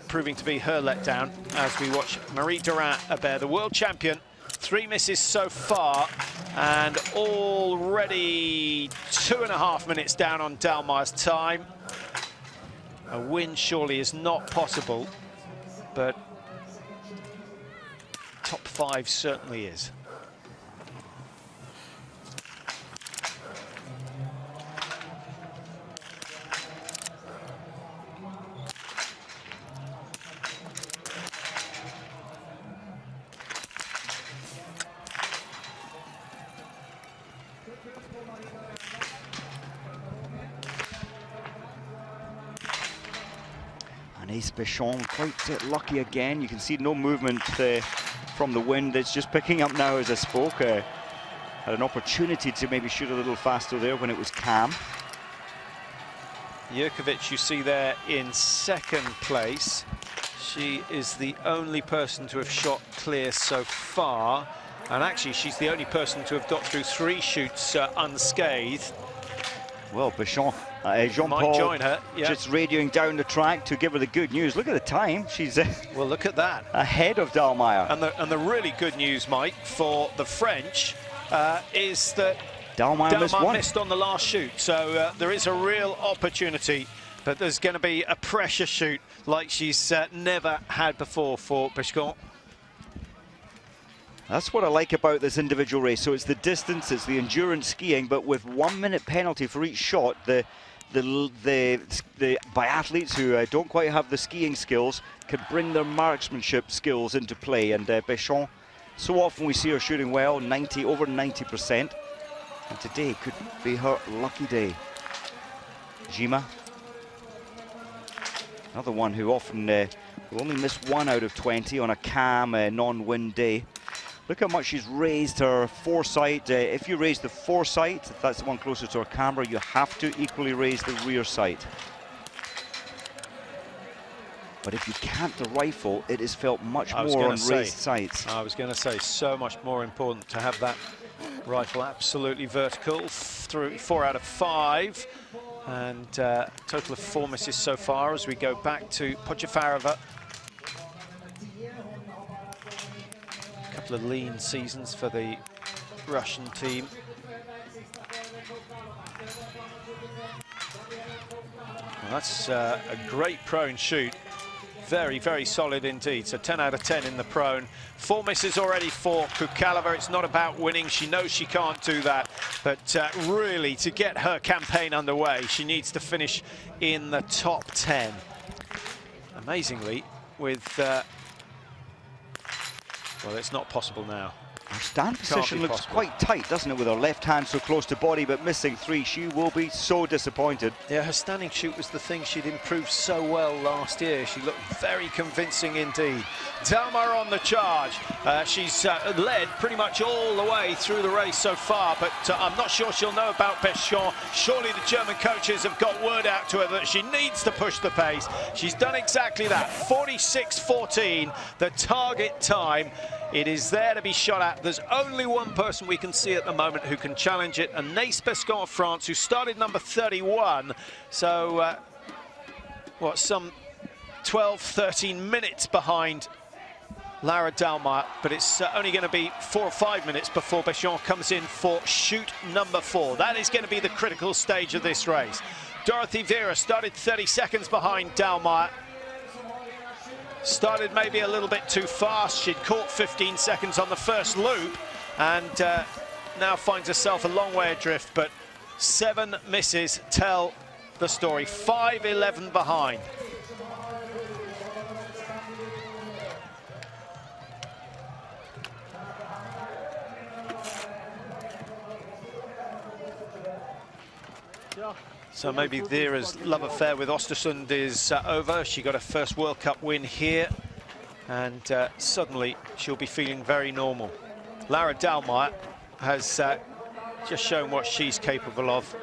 proving to be her letdown as we watch Marie Durand-Hebert, the world champion. 3 misses so far, and already 2.5 minutes down on Dallmayer's time. A win surely is not possible, but top 5 certainly is. Anaïs Béchon quite lucky again. You can see no movement from the wind. It's just picking up now as I spoke. Had an opportunity to maybe shoot a little faster there when it was calm. Jurkovic, you see there in 2nd place. She is the only person to have shot clear so far. And actually, she's the only person to have got through 3 shoots unscathed. Well, Béchon, Jean-Paul join her, yeah. Just radioing down the track to give her the good news. Look at the time. She's well, look at that. Ahead of Dallmayer. And the really good news, Mike, for the French is that Dallmayer missed on the last shoot. So there is a real opportunity, but there's going to be a pressure shoot like she's never had before for Béchon. That's what I like about this individual race. So it's the distance, it's the endurance skiing, but with 1 minute penalty for each shot, the biathletes who don't quite have the skiing skills can bring their marksmanship skills into play. And Béchon, so often we see her shooting well, over 90%. And today could be her lucky day. Jima, another one who often will only miss 1 out of 20 on a calm, non-wind day. Look how much she's raised her foresight. If you raise the foresight, if that's the one closer to her camera, you have to equally raise the rear sight. But if you can't the rifle, it is felt much more on raised sights. I was going to say, so much more important to have that rifle absolutely vertical. Through 4 out of 5. And total of 4 misses so far as we go back to Podjefarova. Couple of lean seasons for the Russian team. Well, that's a great prone shoot. Very, very solid indeed. So 10 out of 10 in the prone. 4 misses already for Kukalova. It's not about winning. She knows she can't do that. But really, to get her campaign underway, she needs to finish in the top 10. amazingly, with... well, it's not possible now. Her stand position looks quite tight, doesn't it, with her left hand so close to body, but missing 3. She will be so disappointed. Yeah, her standing shoot was the thing she'd improved so well last year. She looked very convincing indeed. Dalmar on the charge. She's led pretty much all the way through the race so far, but I'm not sure she'll know about Péchon. Surely the German coaches have got word out to her that she needs to push the pace. She's done exactly that. 46.14, the target time. It is there to be shot at. There's only one person we can see at the moment who can challenge it, Anaïs Bescon of France, who started number 31. So, what, some 12, 13 minutes behind Laura Dalmar, but it's only going to be 4 or 5 minutes before Béchon comes in for shoot number 4. That is going to be the critical stage of this race. Dorothee Vera started 30 seconds behind Dalmar. Started maybe a little bit too fast. She'd caught 15 seconds on the first loop and now finds herself a long way adrift, but 7 misses tell the story. 5:11 behind. So maybe Vera's love affair with Östersund is over. She got her first World Cup win here, and suddenly she'll be feeling very normal. Laura Dalmar has just shown what she's capable of.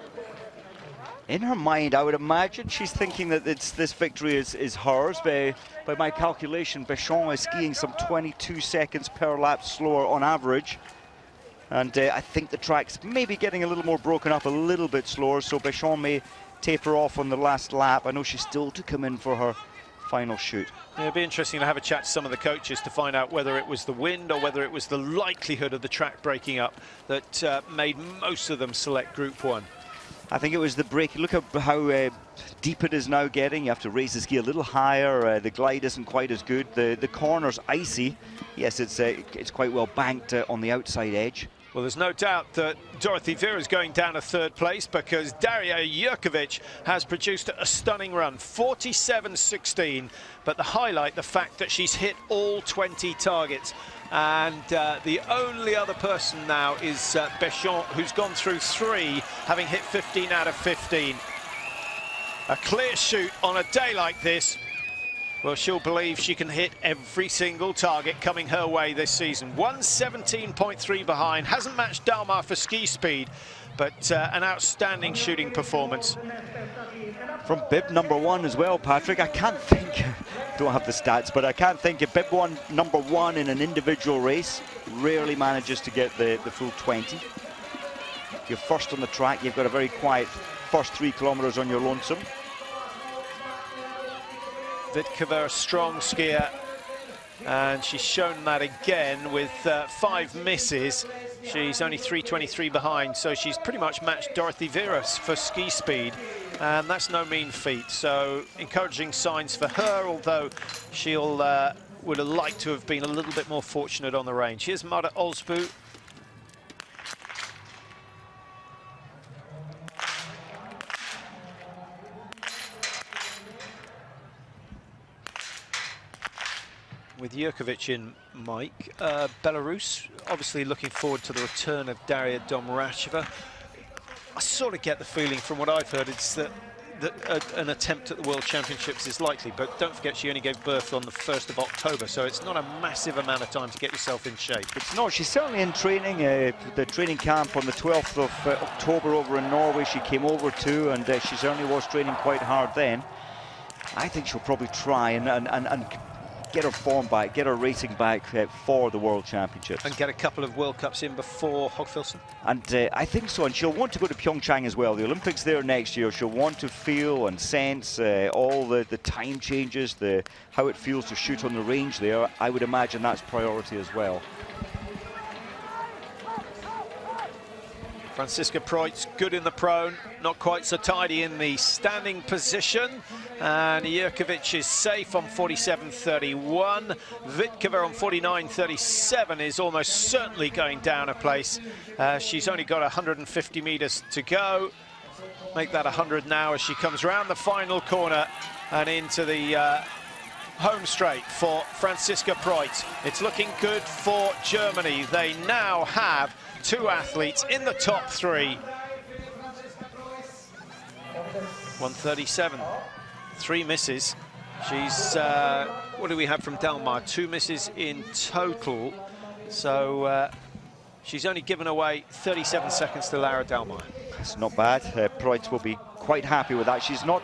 In her mind, I would imagine she's thinking that this victory is hers. By my calculation, Béchon is skiing some 22 seconds per lap slower on average. And I think the track's maybe getting a little more broken up, a little bit slower, so Béchon may taper off on the last lap. I know she's still to come in for her final shoot. Yeah, it'd be interesting to have a chat to some of the coaches to find out whether it was the wind or whether it was the likelihood of the track breaking up that made most of them select Group 1. I think it was the break. Look at how deep it is now getting. You have to raise the ski a little higher. The glide isn't quite as good. The corner's icy. Yes, it's quite well banked on the outside edge. Well, there's no doubt that Dorothee Vera is going down to 3rd place because Daria Jurkovic has produced a stunning run, 47.16. But the highlight, the fact that she's hit all 20 targets. And the only other person now is Béchon, who's gone through 3, having hit 15 out of 15. A clear shoot on a day like this. Well, she'll believe she can hit every single target coming her way this season. 117.3 behind, hasn't matched Dalmar for ski speed, but an outstanding shooting performance. From bib number 1 as well, Patrick. I can't think, don't have the stats, but I can't think of bib number 1 in an individual race rarely manages to get the full 20. You're first on the track, you've got a very quiet first 3 kilometers on your lonesome. Vitkova, a strong skier, and she's shown that again with 5 misses. She's only 3:23 behind, so she's pretty much matched Dorothee Vera for ski speed, and that's no mean feat. So encouraging signs for her, although she'll would have liked to have been a little bit more fortunate on the range. Here's Marta Olsbu. With Jurkovic in, Mike. Belarus, obviously looking forward to the return of Daria Domracheva. I sort of get the feeling from what I've heard, it's that an attempt at the World Championships is likely, but don't forget she only gave birth on the 1st of October, so it's not a massive amount of time to get yourself in shape. It's not, she's certainly in training. The training camp on the 12th of October over in Norway, she came over to, and she certainly was training quite hard then. I think she'll probably try and get her form back, get her racing back for the World Championships. And get a couple of World Cups in before Hogfilson? And I think so, and she'll want to go to Pyeongchang as well. The Olympics there next year. She'll want to feel and sense all the time changes, how it feels to shoot on the range there. I would imagine that's priority as well. Franziska Preutz, good in the prone, not quite so tidy in the standing position. And Jurkovic is safe on 47.31. Vitkova on 49.37 is almost certainly going down a place. She's only got 150 meters to go. Make that 100 now as she comes round the final corner and into the home straight for Franziska Preuß. It's looking good for Germany. They now have 2 athletes in the top 3. 137, 3 misses. She's, what do we have from Dalmar? 2 misses in total. So she's only given away 37 seconds to Laura Dalmar. That's not bad. Preuß will be quite happy with that. She's not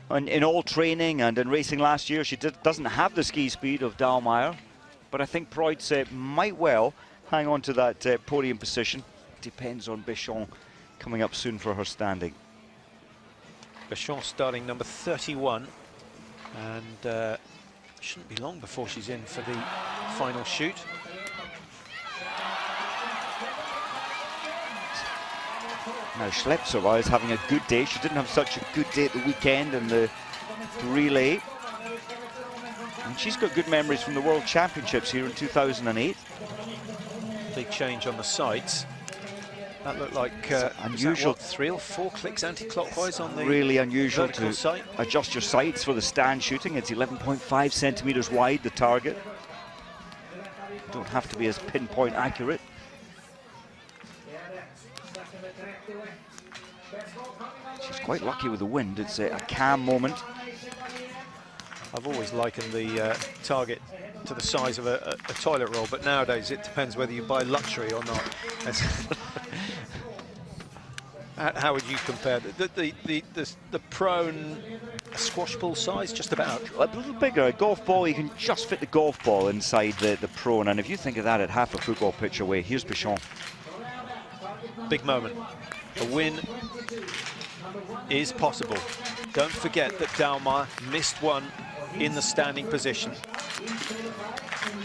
in all training and in racing last year. She doesn't have the ski speed of Dalmar, but I think Preuß might well hang on to that podium position. Depends on Bichon coming up soon for her standing. Bichon starting number 31, and shouldn't be long before she's in for the final shoot. Now Schlepsova is having a good day. She didn't have such a good day at the weekend in the relay. And she's got good memories from the World Championships here in 2008. Big change on the sides. That looked like unusual. 3 or 4 clicks anti-clockwise on the really unusual to sight. Adjust your sights for the stand shooting. It's 11.5 centimeters wide, the target. Don't have to be as pinpoint accurate. She's quite lucky with the wind. It's a calm moment. I've always likened the target to the size of a toilet roll, but nowadays it depends whether you buy luxury or not. How would you compare the prone squash ball size? Just about a little bigger. A golf ball, you can just fit the golf ball inside the prone, and if you think of that at half a football pitch away, here's Bichon. Big moment. A win is possible. Don't forget that Dalmar missed one in the standing position.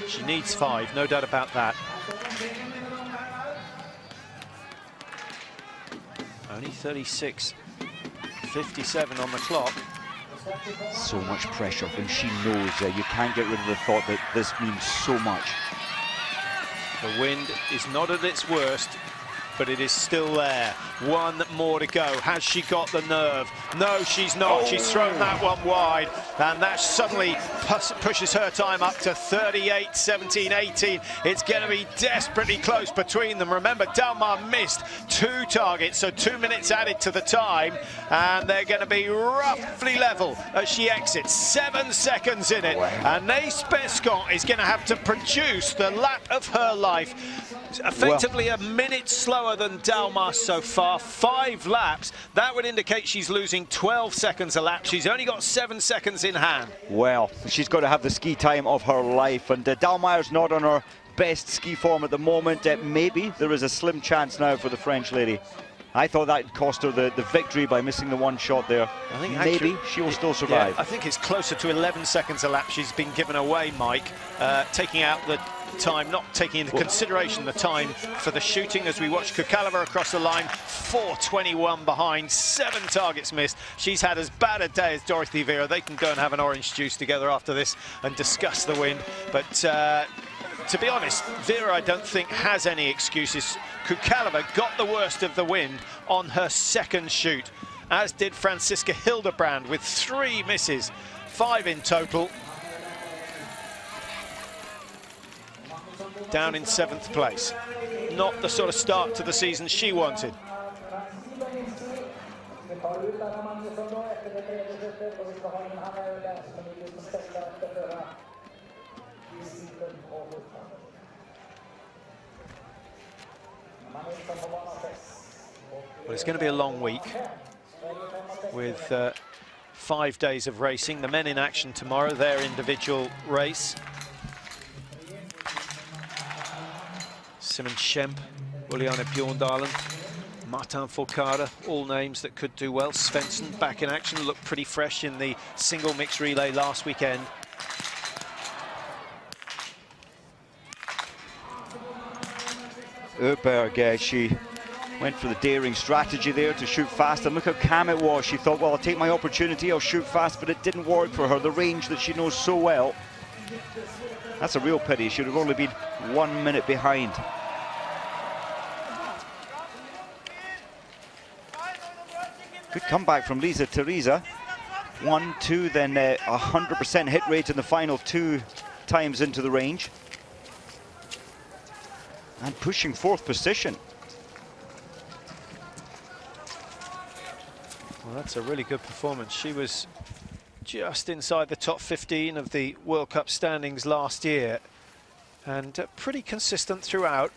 She needs 5, no doubt about that. Only 36:57 on the clock. So much pressure, and she knows you can't get rid of the thought that this means so much. The wind is not at its worst, but it is still there. 1 more to go. Has she got the nerve? No, she's not. Oh. She's thrown that one wide, and that suddenly pushes her time up to 38:17.18. It's going to be desperately close between them. Remember, Dalmar missed 2 targets, so 2 minutes added to the time, and they're going to be roughly level as she exits. 7 seconds in it, and Anaïs Bescon is going to have to produce the lap of her life. Effectively a minute slower than Dalmar so far. 5 laps. That would indicate she's losing 12 seconds a lap. She's only got 7 seconds in hand. Well, she's got to have the ski time of her life, and Dalmar's not on her best ski form at the moment. Maybe there is a slim chance now for the French lady. I thought that cost her the victory by missing the 1 shot there. I think maybe she will still survive. Yeah, I think it's closer to 11 seconds a lap she's been given away, Mike, taking out the time, not taking into consideration the time for the shooting as we watch Kukalova across the line. 4:21 behind, 7 targets missed. She's had as bad a day as Dorothy Vera. They can go and have an orange juice together after this and discuss the wind. But to be honest, Vera, I don't think, has any excuses. Kukalova got the worst of the wind on her 2nd shoot, as did Franziska Hildebrand with 3 misses, 5 in total. Down in 7th place. Not the sort of start to the season she wanted. Well, it's going to be a long week with 5 days of racing. The men in action tomorrow, their individual race. Simon Schemp, Juliana Bjorndalen, Martin Fourcade, all names that could do well. Svensson back in action, looked pretty fresh in the single mixed relay last weekend. Öberg, she went for the daring strategy there to shoot fast, and look how calm it was. She thought, well, I'll take my opportunity, I'll shoot fast, but it didn't work for her. The range that she knows so well. That's a real pity. She would have only been 1 minute behind. Good comeback from Lisa Teresa. 1, 2, then 100% hit rate in the final 2 times into the range. And pushing 4th position. Well, that's a really good performance. She was just inside the top 15 of the World Cup standings last year, and pretty consistent throughout.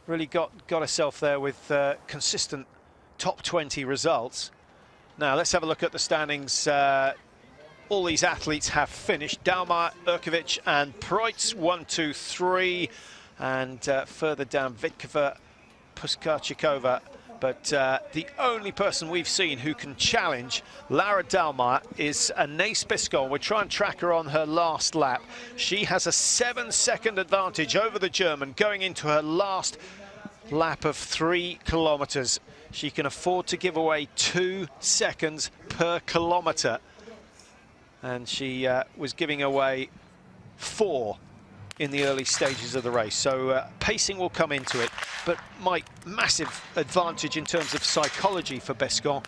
Really got herself there with consistent top 20 results. Now let's have a look at the standings. All these athletes have finished. Dalmar, Urkovic and Preutz, 1, 2, 3, and further down Vitkova, Puskachikova. But the only person we've seen who can challenge Laura Dalmar is Anaïs Bescon. We'll try and track her on her last lap. She has a 7-second advantage over the German going into her last lap of 3 kilometres. She can afford to give away 2 seconds per kilometre. And she was giving away 4 in the early stages of the race, so pacing will come into it. But Mike, massive advantage in terms of psychology for Bescon.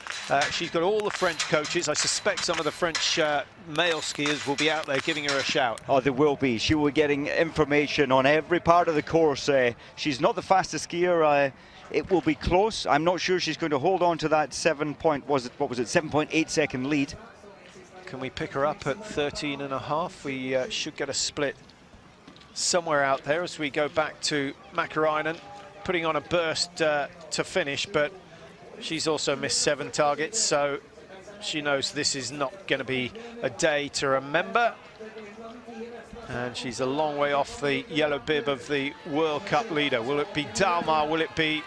She's got all the French coaches. I suspect some of the French male skiers will be out there giving her a shout. Oh, there will be. She will be getting information on every part of the course. She's not the fastest skier. It will be close. I'm not sure she's going to hold on to that 7.8 second lead. Can we pick her up at 13.5? We should get a split somewhere out there as we go back to Mäkäräinen, putting on a burst to finish, but she's also missed 7 targets, so she knows this is not going to be a day to remember. And she's a long way off the yellow bib of the World Cup leader. Will it be Dalmar? Will it be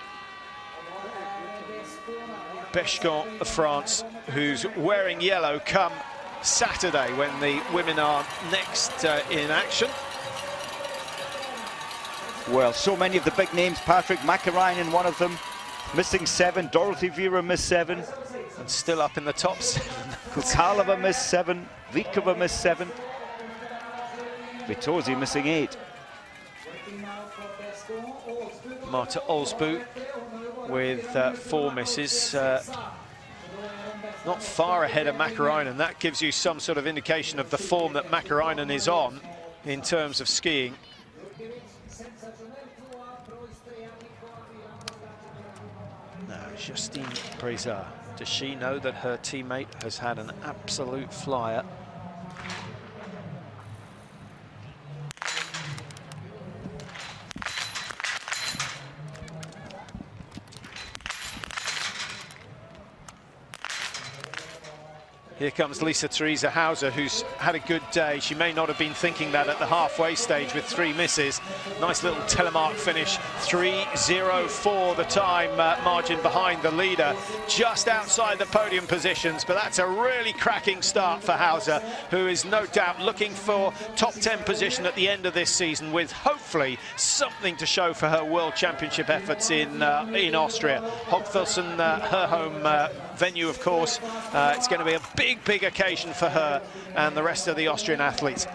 Bescon of France, who's wearing yellow come Saturday when the women are next in action? Well, so many of the big names. Patrick Mäkäräinen, one of them, missing 7. Dorothy Vera missed 7. And still up in the top 7. Kukalova missed 7. Vitkova missed 7. Vitozzi missing 8. Marta Olsbu with 4 misses. Not far ahead of Mäkäräinen. That gives you some sort of indication of the form that Mäkäräinen is on in terms of skiing. Justine Brézard, does she know that her teammate has had an absolute flyer? Here comes Lisa-Theresa Hauser, who's had a good day. She may not have been thinking that at the halfway stage with 3 misses. Nice little telemark finish, 3:04 the time margin behind the leader, just outside the podium positions. But that's a really cracking start for Hauser, who is no doubt looking for top 10 position at the end of this season, with hopefully something to show for her World Championship efforts in Austria. Hogfelsen, her home venue, of course. It's going to be a big occasion for her and the rest of the Austrian athletes.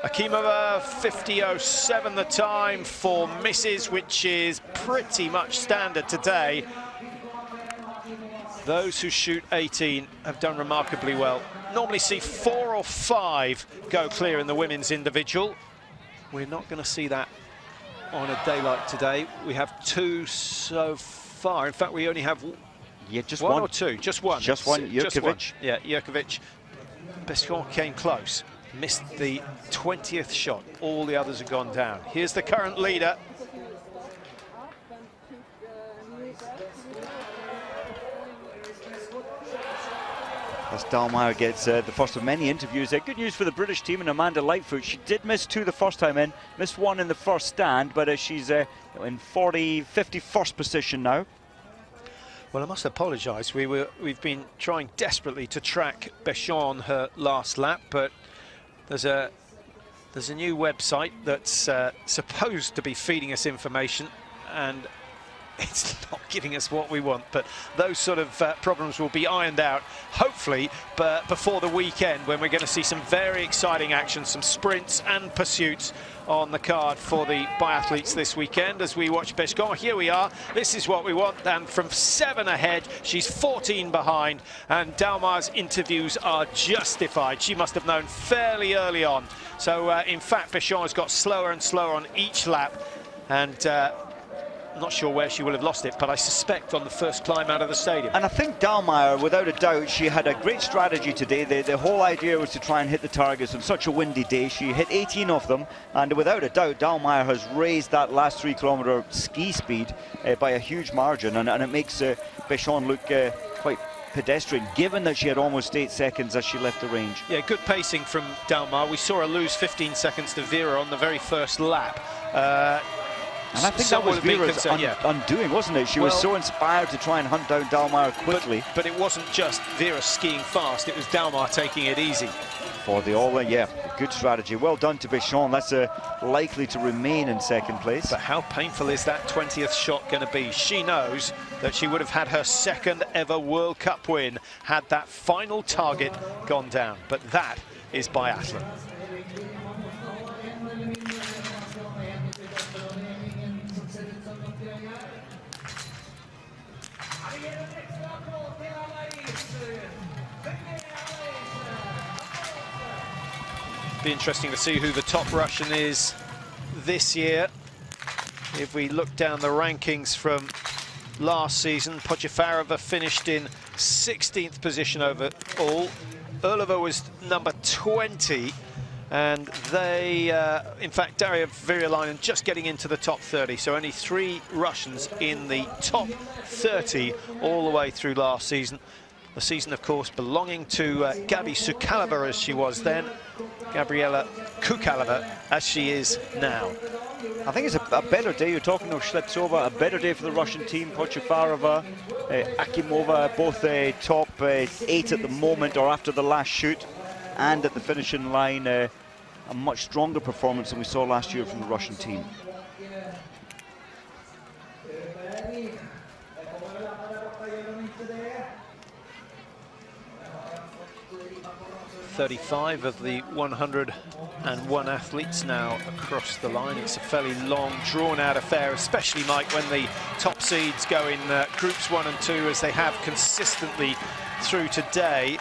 Akimova, 50:07 the time for misses, which is pretty much standard today. Those who shoot 18 have done remarkably well. Normally see 4 or 5 go clear in the women's individual. We're not going to see that on a day like today. We have 2 so far. In fact, we only have just one one or 2? Just one. Just one, Jurkovic. Yeah, Jurkovic. Bescon came close, missed the 20th shot. All the others have gone down. Here's the current leader. As Dalmar gets the first of many interviews. Good news for the British team and Amanda Lightfoot. She did miss 2 the first time in, missed 1 in the first stand, but she's in 51st position now. Well, I must apologise. We've been trying desperately to track Bescon her last lap, but there's a new website that's supposed to be feeding us information, and it's not giving us what we want. But those sort of problems will be ironed out, hopefully, before the weekend, when we're going to see some very exciting action, some sprints and pursuits on the card for the biathletes this weekend. As we watch Bescon, here we are. This is what we want. And from 7 ahead, she's 14 behind. And Dalmar's interviews are justified. She must have known fairly early on. So, in fact, Bescon has got slower and slower on each lap. And I'm not sure where she will have lost it, but I suspect on the first climb out of the stadium. And I think Dallmayr, without a doubt, she had a great strategy today. The whole idea was to try and hit the targets on such a windy day. She hit 18 of them, and without a doubt, Dallmayr has raised that last 3 kilometre ski speed by a huge margin, and it makes Bescon look quite pedestrian, given that she had almost 8 seconds as she left the range. Yeah, good pacing from Dallmayr. We saw her lose 15 seconds to Vera on the very first lap. And I think that was Vera's undoing, wasn't it? She was so inspired to try and hunt down Dallmayr quickly. But it wasn't just Vera skiing fast, it was Dallmayr taking it easy. For the all-in, yeah, good strategy. Well done to Bescon. That's likely to remain in second place. But how painful is that 20th shot going to be? She knows that she would have had her second ever World Cup win had that final target gone down. But that is biathlon. Be interesting to see who the top Russian is this year. If we look down the rankings from last season, Podjefarova finished in 16th position overall. Erlova was number 20, and they, in fact, Daria Virilainen just getting into the top 30, so only 3 Russians in the top 30 all the way through last season. The season, of course, belonging to Gabi Sukalova as she was then, Gabriela Kukalova as she is now. I think it's a better day. You're talking of Shletsova, a better day for the Russian team. Podjefarova, Akimova, both top 8 at the moment or after the last shoot, and at the finishing line, a much stronger performance than we saw last year from the Russian team. 35 of the 101 athletes now across the line. It's a fairly long, drawn-out affair, especially, Mike, when the top seeds go in groups 1 and 2, as they have consistently through today.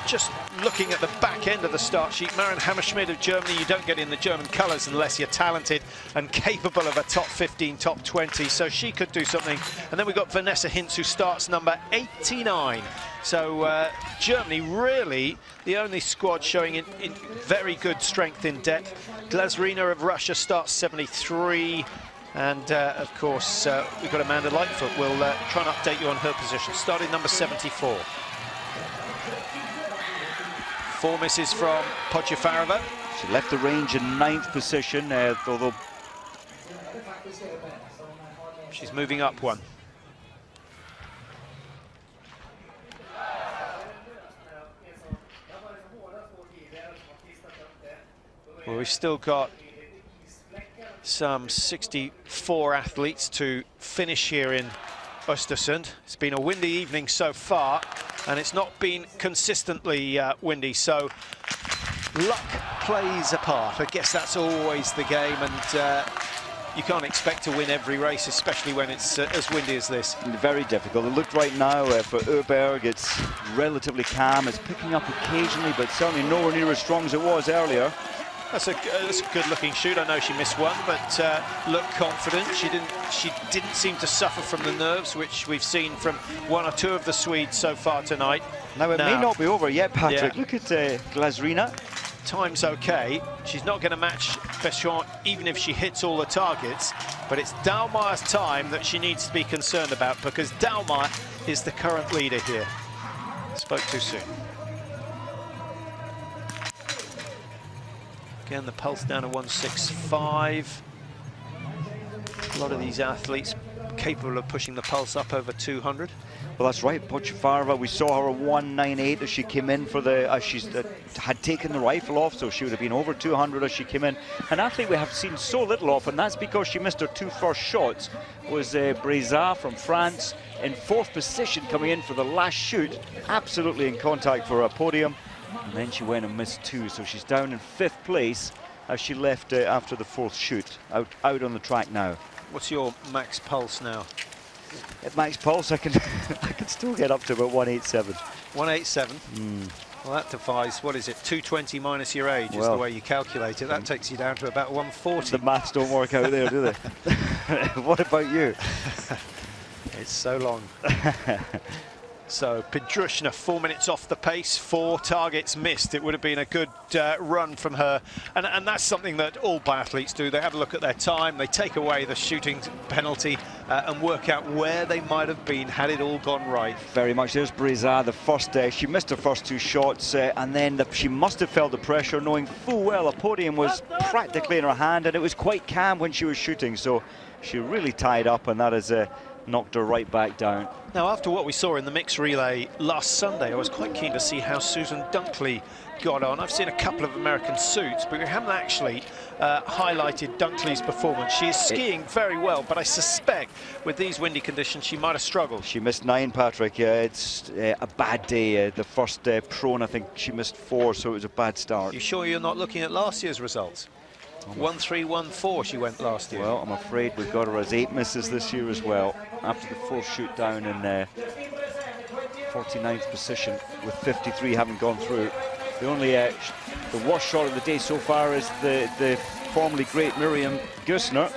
Just looking at the back end of the start sheet, Maren Hammerschmidt of Germany, you don't get in the German colours unless you're talented and capable of a top 15, top 20, so she could do something. And then we've got Vanessa Hintz, who starts number 89. So Germany really the only squad showing in very good strength in depth. Glazrina of Russia starts 73. And of course, we've got Amanda Lightfoot. We'll try and update you on her position. Starting number 74. 4 misses from Podjefarova. She left the range in 9th position, although she's moving up 1. Well, we've still got some 64 athletes to finish here in Östersund. It's been a windy evening so far, and it's not been consistently windy, so luck plays a part. I guess that's always the game, and you can't expect to win every race, especially when it's as windy as this. Very difficult. It looked right now for Öberg, it's relatively calm. It's picking up occasionally, but certainly nowhere near as strong as it was earlier. That's a good-looking shoot. I know she missed one, but looked confident. She didn't seem to suffer from the nerves, which we've seen from 1 or 2 of the Swedes so far tonight. Now, it may not be over yet, Patrick. Yeah. Look at Glazrina. Time's okay. She's not going to match Bescon even if she hits all the targets, but it's Dallmayr's time that she needs to be concerned about, because Dallmayr is the current leader here. Spoke too soon. Again, the pulse down to 165. A lot of these athletes capable of pushing the pulse up over 200. Well, that's right, Pochafarova. We saw her at 198 as she came in for the, as she had taken the rifle off, so she would have been over 200 as she came in. An athlete we have seen so little of, and that's because she missed her 2 first shots, was Breza from France, in 4th position coming in for the last shoot, absolutely in contact for a podium, and then she went and missed 2, so she's down in 5th place as she left after the 4th shoot, out on the track now. What's your max pulse now? At max pulse, I can I can still get up to about 187. 187. Well, that defies, what is it, 220 minus your age is the way you calculate it. That takes you down to about 140. The maths don't work out there, do they? What about you? It's so long. So Pietrushina, 4 minutes off the pace, 4 targets missed. It would have been a good run from her. And that's something that all biathletes do. They have a look at their time, they take away the shooting penalty and work out where they might have been had it all gone right. Very much. There's Breza, the first, she missed her first 2 shots and then she must have felt the pressure, knowing full well a podium was practically in her hand, and it was quite calm when she was shooting. So she really tied up, and that has knocked her right back down. Now, after what we saw in the mixed relay last Sunday, I was quite keen to see how Susan Dunkley got on. I've seen a couple of American suits, but we haven't actually highlighted Dunkley's performance. She is skiing very well, but I suspect with these windy conditions she might have struggled. She missed 9, Patrick. It's a bad day. The first prone, I think she missed 4, so it was a bad start. You sure you're not looking at last year's results? 1-3-1-4 she went last year. Well, I'm afraid we've got her as 8 misses this year as well, after the 4th shoot down in 49th position, with 53 having gone through. The only the worst shot of the day so far is the formerly great Miriam Gusner,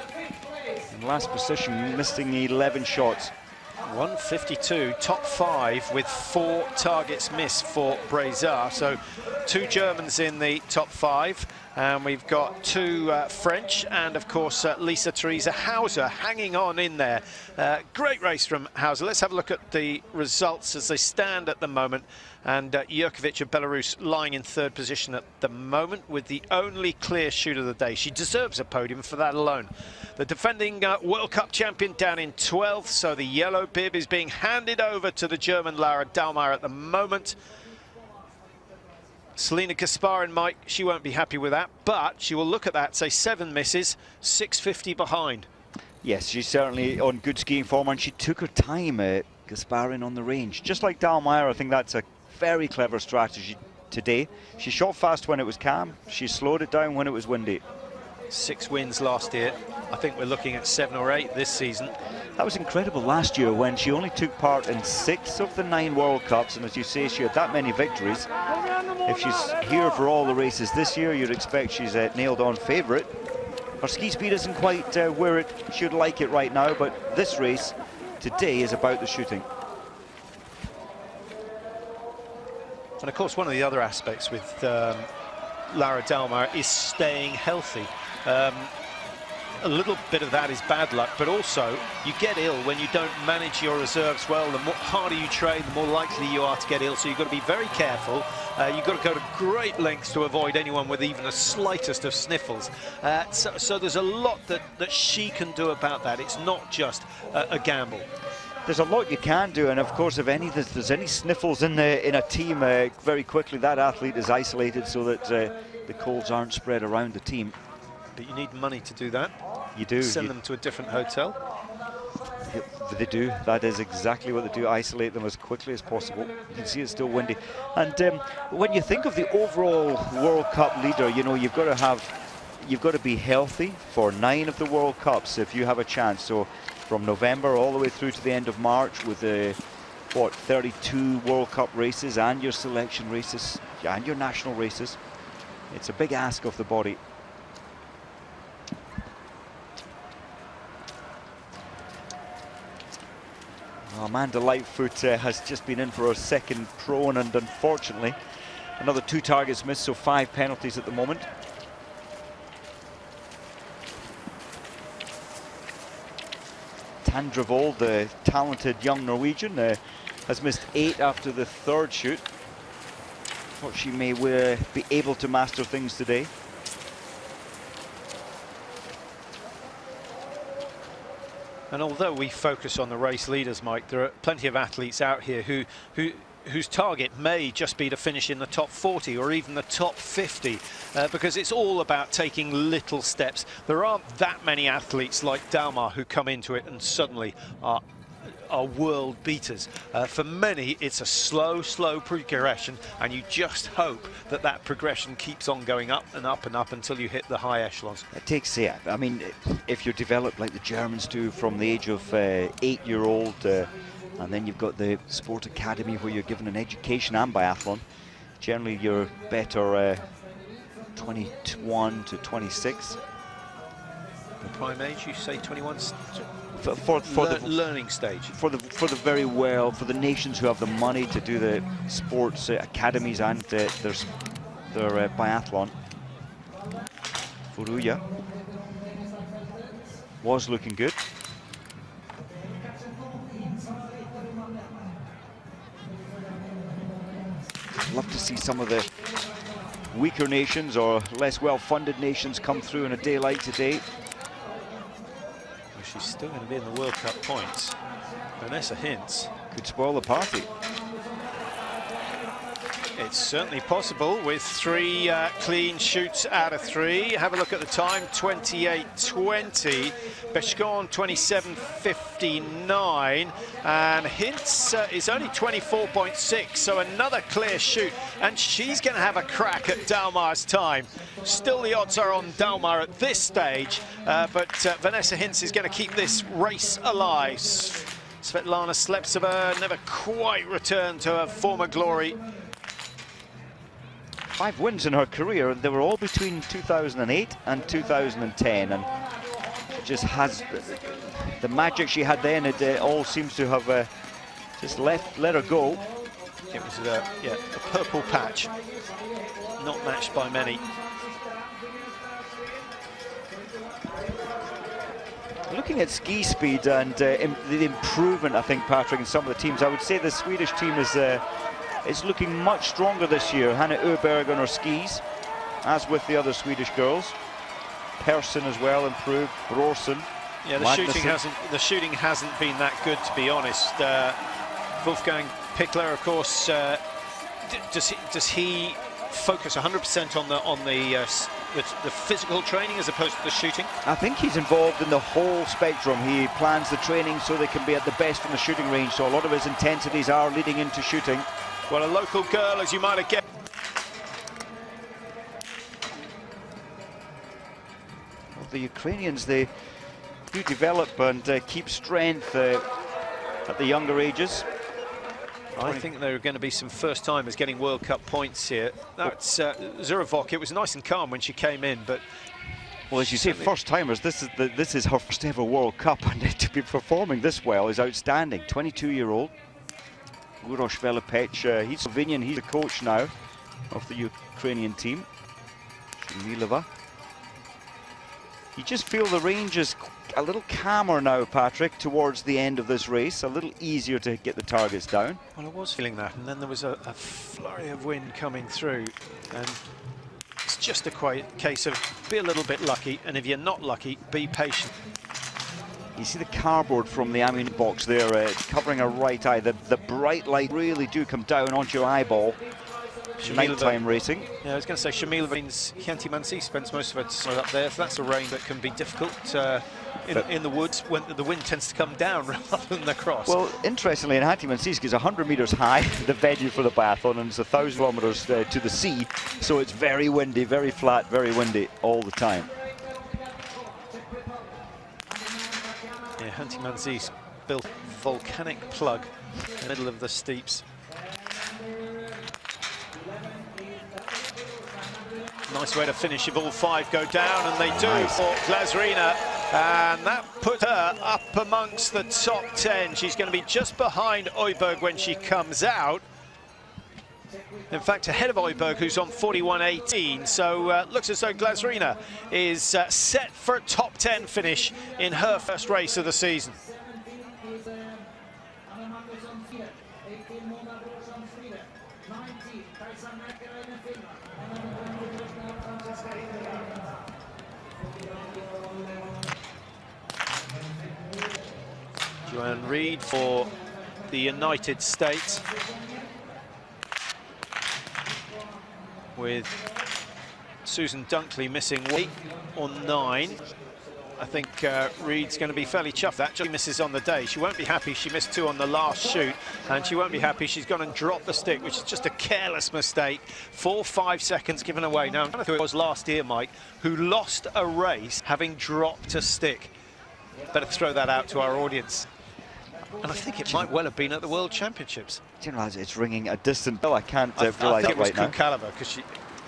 in last position, missing 11 shots. 152, top 5 with 4 targets missed for Breza. So 2 Germans in the top 5. And we've got 2 French and, of course, Lisa Theresa Hauser hanging on in there. Great race from Hauser. Let's have a look at the results as they stand at the moment. And Jurkovic of Belarus lying in 3rd position at the moment with the only clear shoot of the day. She deserves a podium for that alone. The defending World Cup champion down in 12th, so the yellow bib is being handed over to the German Laura Dahlmeier at the moment. Selena Kasparin, Mike, she won't be happy with that, but she will look at that, say 7 misses, 650 behind. Yes, she's certainly on good skiing form, and she took her time, Kasparin, on the range. Just like Dahlmeier, I think that's a very clever strategy today. She shot fast when it was calm, she slowed it down when it was windy. 6 wins last year. I think we're looking at 7 or 8 this season. That was incredible last year when she only took part in 6 of the 9 World Cups, and as you say, she had that many victories. If she's here for all the races this year, you'd expect she's a nailed-on favourite. Her ski speed isn't quite where it should like it right now, but this race today is about the shooting. And of course, one of the other aspects with Laura Dahlmeier is staying healthy. A little bit of that is bad luck, but also you get ill when you don't manage your reserves well. The more harder you train, the more likely you are to get ill, so you've got to be very careful. You've got to go to great lengths to avoid anyone with even the slightest of sniffles. So there's a lot that she can do about that. It's not just a gamble. There's a lot you can do, and of course, if there's any sniffles in a team, very quickly that athlete is isolated so that the colds aren't spread around the team. But you need money to do that. You do. Send them to a different hotel. They do. That is exactly what they do. Isolate them as quickly as possible. You can see it's still windy. And when you think of the overall World Cup leader, you know, you've got to be healthy for 9 of the World Cups if you have a chance. So from November all the way through to the end of March with 32 World Cup races and your selection races and your national races. It's a big ask of the body. Amanda Lightfoot has just been in for her 2nd prone, and unfortunately another 2 targets missed, so 5 penalties at the moment. Tandra Vold, the talented young Norwegian, has missed 8 after the 3rd shoot. Thought she may be able to master things today. And although we focus on the race leaders, Mike, there are plenty of athletes out here whose target may just be to finish in the top 40 or even the top 50, because it's all about taking little steps. There aren't that many athletes like Dalmar who come into it and suddenly are world beaters. For many, it's a slow progression, and you just hope that that progression keeps on going up and up and up until you hit the high echelons. It takes, yeah, I mean, if you're developed like the Germans do from the age of 8-year-old, and then you've got the sport academy where you're given an education and biathlon, generally you're better 21 to 26. The prime age, you say 21? For the learning stage. For the nations who have the money to do the sports academies and their biathlon. Furuya was looking good. Love to see some of the weaker nations or less well-funded nations come through in a day like today. She's still going to be in the World Cup points. Vanessa Hintz could spoil the party. It's certainly possible with 3 clean shoots out of 3. Have a look at the time, 28:20. Beshkon 27:59, and Hintz is only 24.6, so another clear shoot, and she's going to have a crack at Dalmar's time. Still, the odds are on Dalmar at this stage, but Vanessa Hintz is going to keep this race alive. Svetlana Sleptseva never quite returned to her former glory. 5 wins in her career, and they were all between 2008 and 2010, and just has the magic she had then. It all seems to have just let her go. It was a purple patch, not matched by many. Looking at ski speed and the improvement, I think, Patrick, in some of the teams, I would say the Swedish team is looking much stronger this year. Hanna Öberg on her skis, as with the other Swedish girls. Persson as well improved. Brorsson. Yeah, the shooting hasn't been that good, to be honest. Wolfgang Pichler, of course, does he focus 100% on the physical training as opposed to the shooting? I think he's involved in the whole spectrum. He plans the training so they can be at the best in the shooting range. So a lot of his intensities are leading into shooting. Well, a local girl, as you might have guessed. Well, the Ukrainians, they do develop and keep strength at the younger ages. I think there are going to be some first-timers getting World Cup points here. That's Zurevok. It was nice and calm when she came in, but... Well, as you say, first-timers, this is her first ever World Cup, and to be performing this well is outstanding. 22-year-old. Uroš Velepech, he's Slovenian, he's the coach now of the Ukrainian team. Shmilova. You just feel the range is a little calmer now, Patrick, towards the end of this race, a little easier to get the targets down. Well, I was feeling that, and then there was a flurry of wind coming through, and it's just a case of be a little bit lucky, and if you're not lucky, be patient. You see the cardboard from the ammunition box there, covering her right eye. The bright light really do come down onto your eyeball. Nighttime racing. Yeah, I was going to say Shmilova means Khanty-Mansiysk spends most of her time up there. So that's a range that can be difficult in the woods when the wind tends to come down rather than across. Well, interestingly, in Khanty-Mansiysk is 100 metres high, the venue for the biathlon, and it's 1,000 kilometres to the sea. So it's very windy, very flat, very windy all the time. Yeah, Khanty-Mansiysk built a volcanic plug in the middle of the steeps. Nice way to finish if all 5 go down, and they do for Glazrina, and that put her up amongst the top 10. She's going to be just behind Øyberg when she comes out. In fact, ahead of Øyberg, who's on 41.18. So looks as though Glazrina is set for a top 10 finish in her first race of the season. Joanne Reid for the United States, with Susan Dunkley missing 8 or 9. I think Reid's going to be fairly chuffed that she misses on the day. She won't be happy she missed 2 on the last shoot, and she won't be happy she's gone and dropped the stick, which is just a careless mistake. 5 seconds given away. Now, I think it was last year, Mike, who lost a race having dropped a stick. Better throw that out to our audience. And I think it might well have been at the World Championships. Do you realise it's ringing a distant bell? I can't realise I think it it was right now. Kukalova, because she...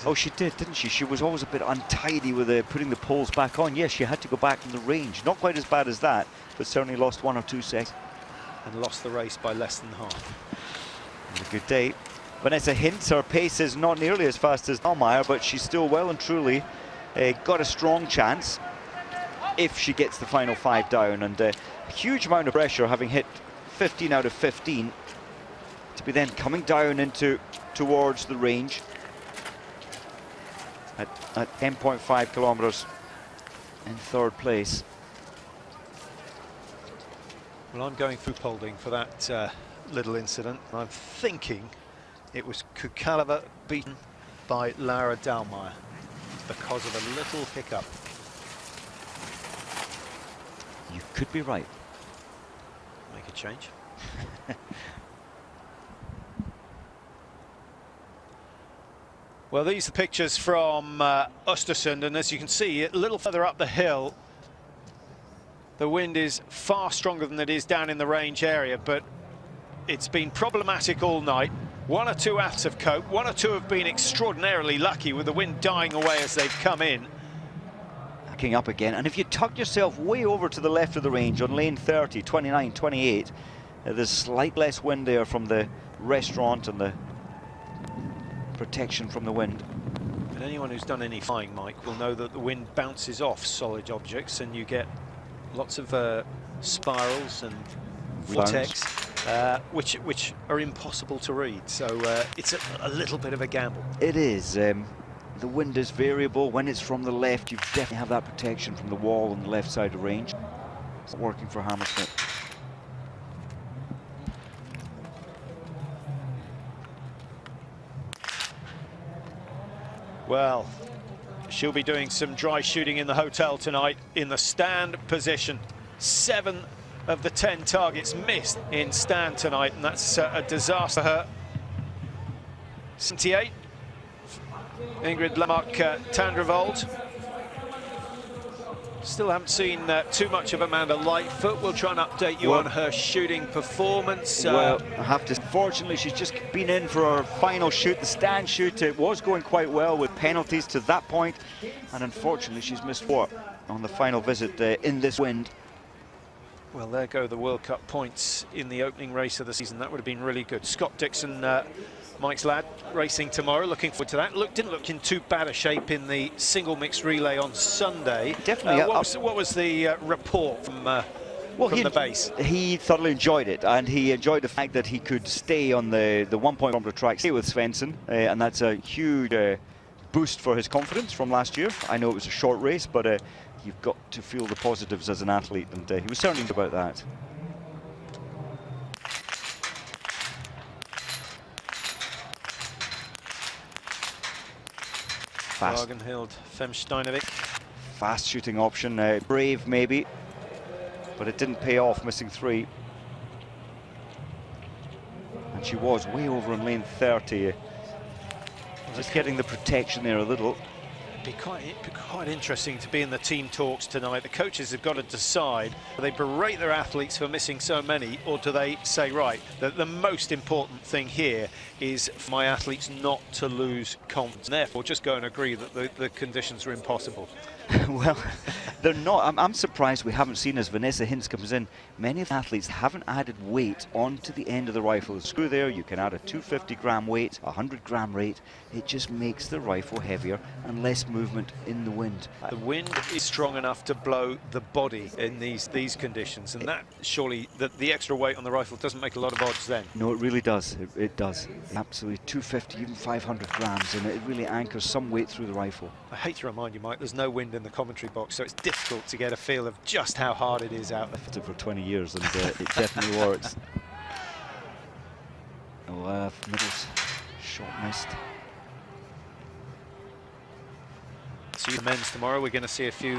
Oh, she did, didn't she? She was always a bit untidy with putting the poles back on. Yes, she had to go back from the range. Not quite as bad as that, but certainly lost 1 or 2 seconds. And lost the race by less than half. A good day. Vanessa Hintz, her pace is not nearly as fast as Dahlmeier, but she's still well and truly got a strong chance if she gets the final 5 down. And a huge amount of pressure, having hit 15 out of 15, to be then coming down towards the range at 10.5 kilometers in 3rd place. Well, I'm going through holding for that little incident. I'm thinking it was Kukalova beaten by Laura Dahlmeier because of a little hiccup. You could be right. Make a change. Well, these are pictures from Östersund, and as you can see, a little further up the hill, the wind is far stronger than it is down in the range area, but it's been problematic all night. 1 or 2 athletes have coped. 1 or 2 have been extraordinarily lucky with the wind dying away as they've come in. Backing up again, and if you tuck yourself way over to the left of the range on lane 30, 29, 28, there's slight less wind there from the restaurant and the protection from the wind. And anyone who's done any flying, Mike, will know that the wind bounces off solid objects and you get lots of spirals and vortex, which are impossible to read. So it's a little bit of a gamble. It is. The wind is variable. When it's from the left, you definitely have that protection from the wall on the left side of range. It's not working for Hammersmith. Well, she'll be doing some dry shooting in the hotel tonight in the stand position. 7 of the 10 targets missed in stand tonight, and that's a disaster for her. 78, Ingrid Lamarck Tandrevold. Still haven't seen too much of Amanda Lightfoot. We'll try and update you on her shooting performance. Well, I have to. Fortunately, she's just been in for her final shoot, the stand shoot. It was going quite well with penalties to that point, and unfortunately, she's missed 4 on the final visit in this wind. Well, there go the World Cup points in the opening race of the season. That would have been really good. Scott Dixon, Mike's lad, racing tomorrow. Looking forward to that. Didn't look in too bad a shape in the single mixed relay on Sunday. Definitely. What was the report from the base? He thoroughly enjoyed it, and he enjoyed the fact that he could stay on the 1-point track, stay with Svensson, and that's a huge boost for his confidence from last year. I know it was a short race, but you've got to feel the positives as an athlete, and he was certainly about that. Wagenhild Femsteinovik. Fast shooting option, brave maybe, but it didn't pay off, missing 3. And she was way over in lane 30. Just getting the protection there a little. It'd be quite interesting to be in the team talks tonight. The coaches have got to decide, do they berate their athletes for missing so many, or do they say, right, the most important thing here is for my athletes not to lose confidence, and therefore just go and agree that the conditions are impossible. Well, they're not. I'm surprised we haven't seen, as Vanessa Hintz comes in, many of the athletes haven't added weight onto the end of the rifle. The screw there, you can add a 250-gram weight, a 100-gram weight. It just makes the rifle heavier and less movement in the wind. The wind is strong enough to blow the body in these conditions, and that surely the extra weight on the rifle doesn't make a lot of odds then. No, it really does. It does. Absolutely, 250, even 500 grams, and it really anchors some weight through the rifle. I hate to remind you, Mike, there's no wind in the commentary box, so it's difficult to get a feel of just how hard it is out there. For 20 years, and it definitely works. Oh, middles, shot missed. See the men's tomorrow. We're going to see a few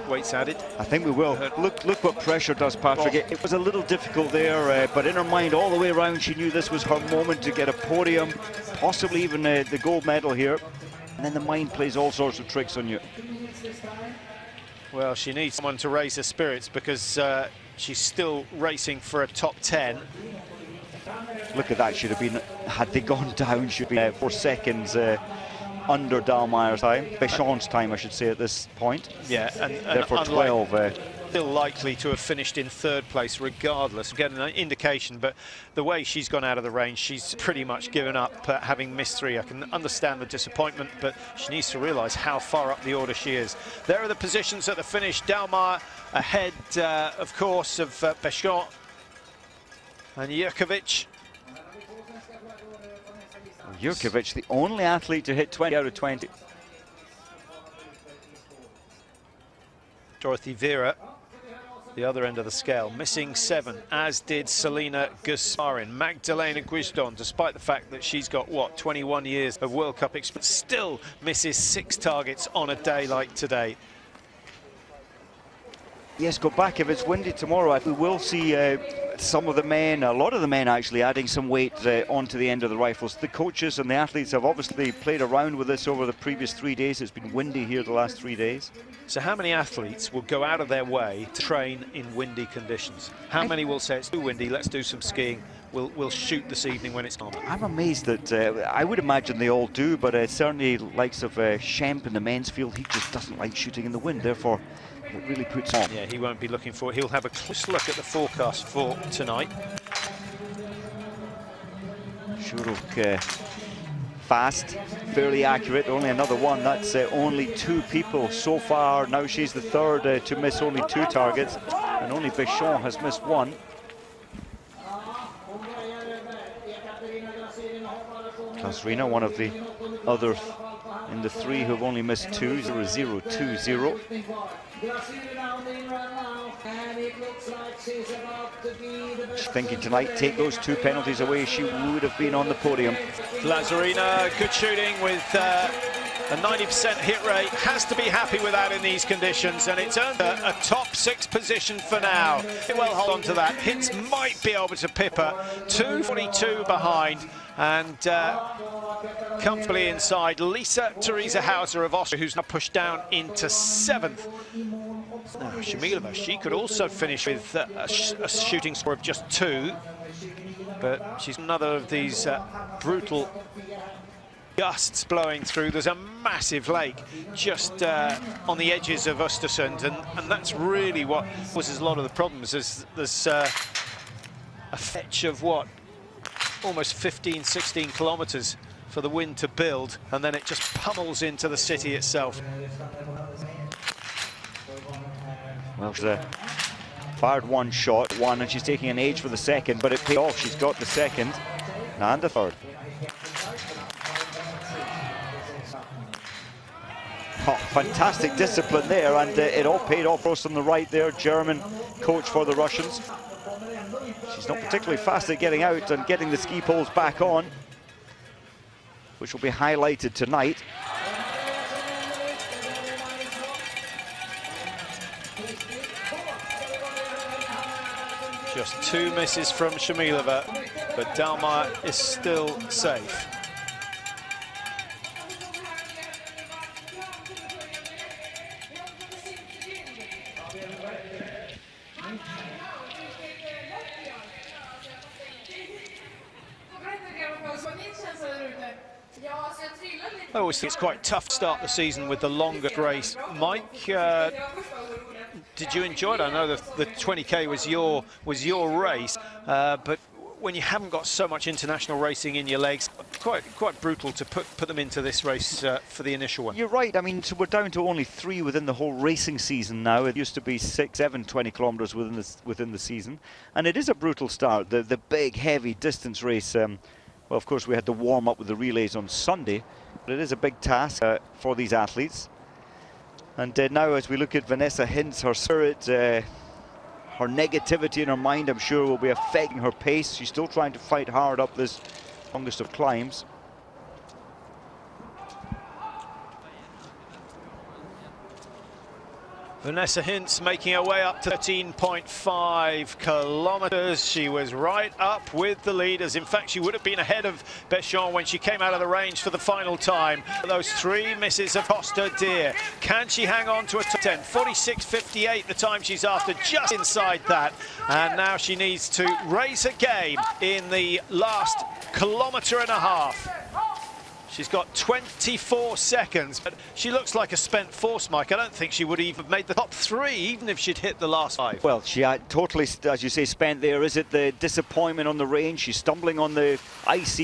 weights added. I think we will. Look what pressure does, Patrick. It was a little difficult there, but in her mind all the way around, she knew this was her moment to get a podium, possibly even the gold medal here. And then the mind plays all sorts of tricks on you. Well, she needs someone to raise her spirits because she's still racing for a top 10. Look at that. Should have been, had they gone down, should be 4 seconds under Dahlmeier's time, Béchon's time, I should say, at this point. Yeah, and therefore 12. Still likely to have finished in 3rd place regardless. Get an indication, but the way she's gone out of the range, she's pretty much given up having missed 3. I can understand the disappointment, but she needs to realise how far up the order she is. There are the positions at the finish. Dahlmeier ahead, of course, of Béchon and Jurkovic. Jurkovic, the only athlete to hit 20 out of 20. Dorothy Vera, the other end of the scale, missing 7, as did Selena Gusmarin. Magdalena Guisdon, despite the fact that she's got, what, 21 years of World Cup experience, still misses 6 targets on a day like today. Yes, go back. If it's windy tomorrow, we will see some of the men, a lot of the men actually, adding some weight onto the end of the rifles. The coaches and the athletes have obviously played around with this over the previous 3 days. It's been windy here the last 3 days. So how many athletes will go out of their way to train in windy conditions? How many will say it's too windy, let's do some skiing, we'll shoot this evening when it's calm? I'm amazed that, I would imagine they all do, but certainly likes of Schemp in the men's field, he just doesn't like shooting in the wind, therefore it really puts on. Yeah, he won't be looking for it. He'll have a close look at the forecast for tonight. Shuruk fast, fairly accurate, only another one. That's only 2 people so far. Now she's the 3rd to miss only 2 targets, and only Béchon has missed 1. Katarina, one of the other in the 3 who've only missed 2, 0-0-2-0. Thinking tonight, take those 2 penalties away, she would have been on the podium. Lazarina, good shooting with a 90% hit rate. Has to be happy with that in these conditions, and it's earned a top 6 position for now. Well, hold on to that. Hits might be able to pip her. 2:42 behind, and comfortably inside Lisa Theresa Hauser of Austria, who's now pushed down into 7th. Now, Shamilova, she could also finish with a shooting score of just 2, but she's another of these brutal gusts blowing through. There's a massive lake just on the edges of Östersund, and that's really what causes a lot of the problems. There's a fetch of what, almost 15-16 kilometers for the wind to build, and then it just pummels into the city itself. Well, she's fired 1 shot, and she's taking an age for the 2nd, but it paid off. She's got the 2nd and the 3rd. Oh, fantastic discipline there, and it all paid off. Ross on the right there, German coach for the Russians. She's not particularly fast at getting out and getting the ski poles back on, which will be highlighted tonight. Just 2 misses from Shamilova, but Dahlmeier is still safe. I always think it's quite tough to start the season with the longer race. Mike, did you enjoy it? I know the 20K was your race, but when you haven't got so much international racing in your legs, quite brutal to put them into this race for the initial one. You're right. I mean, so we're down to only 3 within the whole racing season now. It used to be 6, 7, 20 kilometers within the season, and it is a brutal start. The big, heavy distance race Well, of course, we had to warm up with the relays on Sunday, but it is a big task for these athletes. And now, as we look at Vanessa Hintz, her spirit, her negativity in her mind, I'm sure, will be affecting her pace. She's still trying to fight hard up this longest of climbs. Vanessa Hintz making her way up to 13.5 kilometers. She was right up with the leaders. In fact, she would have been ahead of Bechon when she came out of the range for the final time. Those three misses have cost her dear. Can she hang on to a top 10? 46.58 the time she's after, just inside that. And now she needs to raise her game in the last kilometre and a half. She's got 24 seconds, but she looks like a spent force, Mike. I don't think she would even have made the top three, even if she'd hit the last five. Well, she totally, as you say, spent there. Is it the disappointment on the range? She's stumbling on the icy